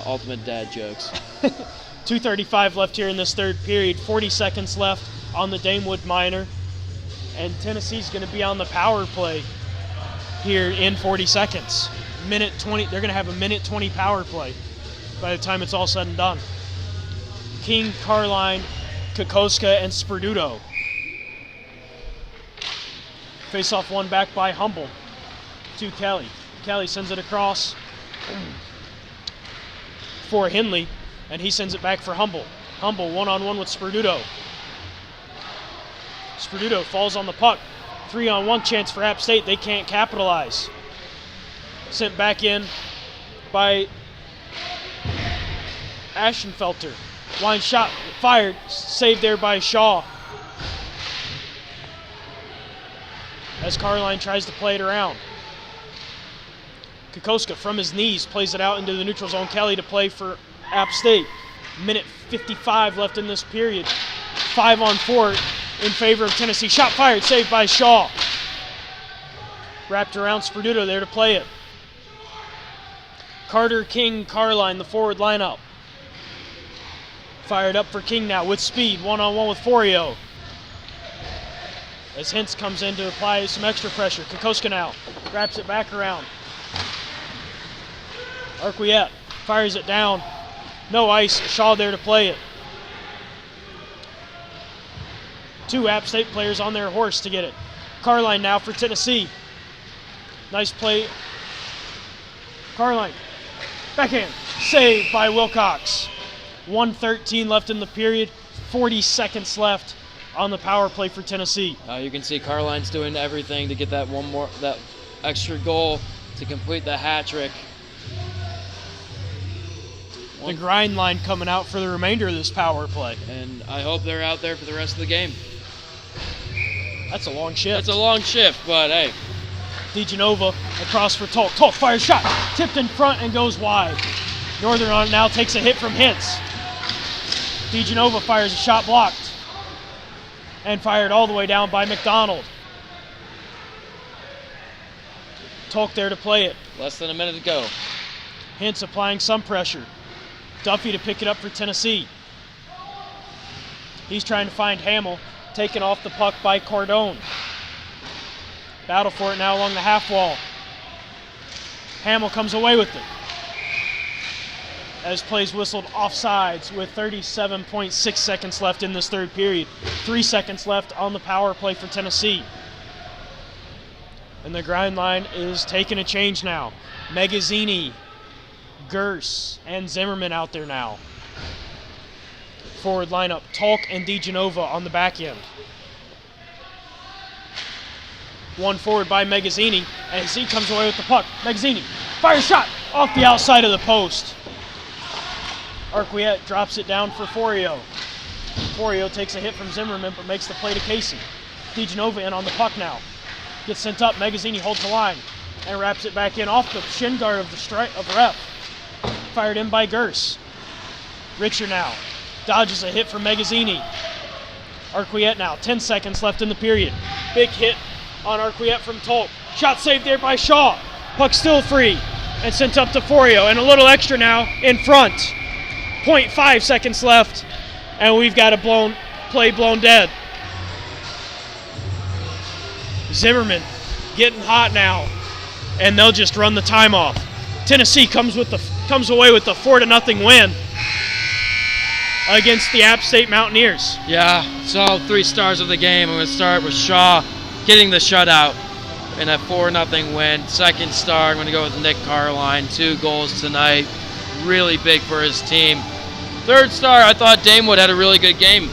ultimate dad jokes. 2:35 left here in this third period. 40 seconds left on the Damewood Minor. And Tennessee's going to be on the power play here in 40 seconds. Minute 20. They're going to have a minute 20 power play by the time it's all said and done. King, Carline, Kokoska, and Sperduto. Face off one back by Humble to Kelly. Kelly sends it across for Henley, and he sends it back for Humble. Humble one-on-one with Sperduto. Sperduto falls on the puck. 3-on-1 chance for App State. They can't capitalize. Sent back in by Aschenfelter. Line shot fired. Saved there by Shaw. As Carline tries to play it around. Kokoska from his knees plays it out into the neutral zone. Kelly to play for App State. Minute 55 left in this period. 5-on-4 in favor of Tennessee. Shot fired, saved by Shaw. Wrapped around Sperduto there to play it. Carter, King, Carline, the forward lineup. Fired up for King now with speed. One-on-one with Forio. As Hintz comes in to apply some extra pressure. Kokoska now wraps it back around. Arquiette fires it down. No ice. Shaw there to play it. 2 App State players on their horse to get it. Carline now for Tennessee. Nice play. Carline. Backhand. Saved by Wilcox. 1:13 left in the period. 40 seconds left on the power play for Tennessee. You can see Carline's doing everything to get that extra goal to complete the hat trick. The grind line coming out for the remainder of this power play. And I hope they're out there for the rest of the game. That's a long shift. It's a long shift, but hey. DeGenova across for Tolk. Tolk fires shot. Tipped in front and goes wide. Northern on it now takes a hit from Hintz. DeGenova fires a shot blocked. And fired all the way down by McDonald. Tolk there to play it. Less than a minute to go. Hintz applying some pressure. Duffy to pick it up for Tennessee. He's trying to find Hamill. Taken off the puck by Cordone. Battle for it now along the half wall. Hamill comes away with it. As plays whistled offsides with 37.6 seconds left in this third period. 3 seconds left on the power play for Tennessee. And the grind line is taking a change now. Magazzini, Gers, and Zimmerman out there now. Forward lineup, Tolk and DeGenova on the back end. One forward by Magazzini, as he comes away with the puck. Magazzini, fire shot off the outside of the post. Arquiette drops it down for Forio. Forio takes a hit from Zimmerman, but makes the play to Casey. DeGenova in on the puck now. Gets sent up, Magazzini holds the line, and wraps it back in off the shin guard of the ref. Fired in by Gers. Richer now. Dodges a hit from Magazzini. Arquiette now. 10 seconds left in the period. Big hit on Arquiette from Tolk. Shot saved there by Shaw. Puck still free. And sent up to Forio. And a little extra now in front. 0.5 seconds left. And we've got a play blown dead. Zimmerman getting hot now. And they'll just run the time off. Tennessee comes away with the 4-0 win against the App State Mountaineers. Yeah, so 3 stars of the game. I'm going to start with Shaw getting the shutout. in a 4-0 win. Second star, I'm going to go with Nick Carline. 2 goals tonight. Really big for his team. Third star, I thought Damewood had a really good game.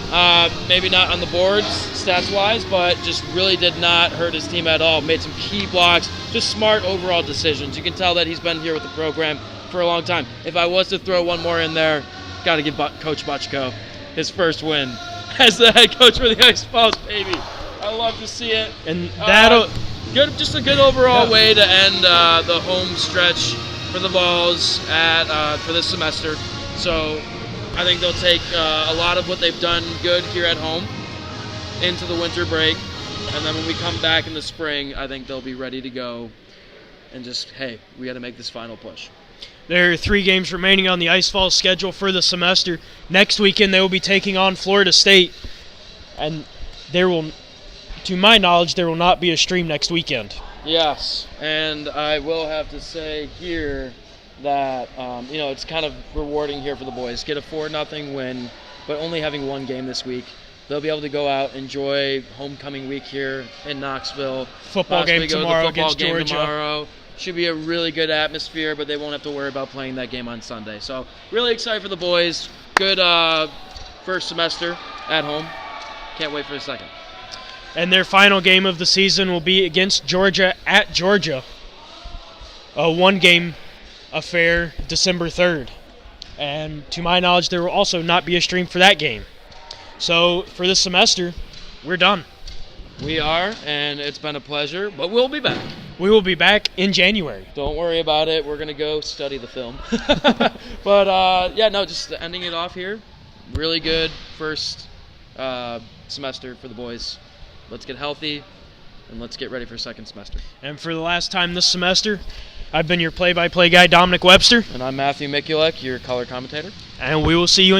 Maybe not on the boards, stats-wise, but just really did not hurt his team at all. Made some key blocks, just smart overall decisions. You can tell that he's been here with the program for a long time. If I was to throw one more in there, got to give Coach Butchko his first win as the head coach for the Ice Vols, baby. I love to see it. And that'll just a good overall way to end the home stretch for the Vols for this semester. So I think they'll take a lot of what they've done good here at home into the winter break. And then when we come back in the spring, I think they'll be ready to go and just, hey, we got to make this final push. There are 3 games remaining on the Ice Vols schedule for the semester. Next weekend, they will be taking on Florida State. And to my knowledge, there will not be a stream next weekend. Yes, and I will have to say here that, it's kind of rewarding here for the boys. Get a 4-0 win, but only having 1 game this week. They'll be able to go out, enjoy homecoming week here in Knoxville. Football game tomorrow against Georgia. Tomorrow. Should be a really good atmosphere, but they won't have to worry about playing that game on Sunday. So really excited for the boys. Good first semester at home. Can't wait for the second. And their final game of the season will be against Georgia at Georgia. A 1-game affair, December 3rd. And to my knowledge, there will also not be a stream for that game. So for this semester, we're done. We are, and it's been a pleasure, but we'll be back. We will be back in January. Don't worry about it. We're going to go study the film. But, just ending it off here. Really good first semester for the boys. Let's get healthy, and let's get ready for second semester. And for the last time this semester, I've been your play-by-play guy, Dominic Webster. And I'm Matthew Mikulek, your color commentator. And we will see you in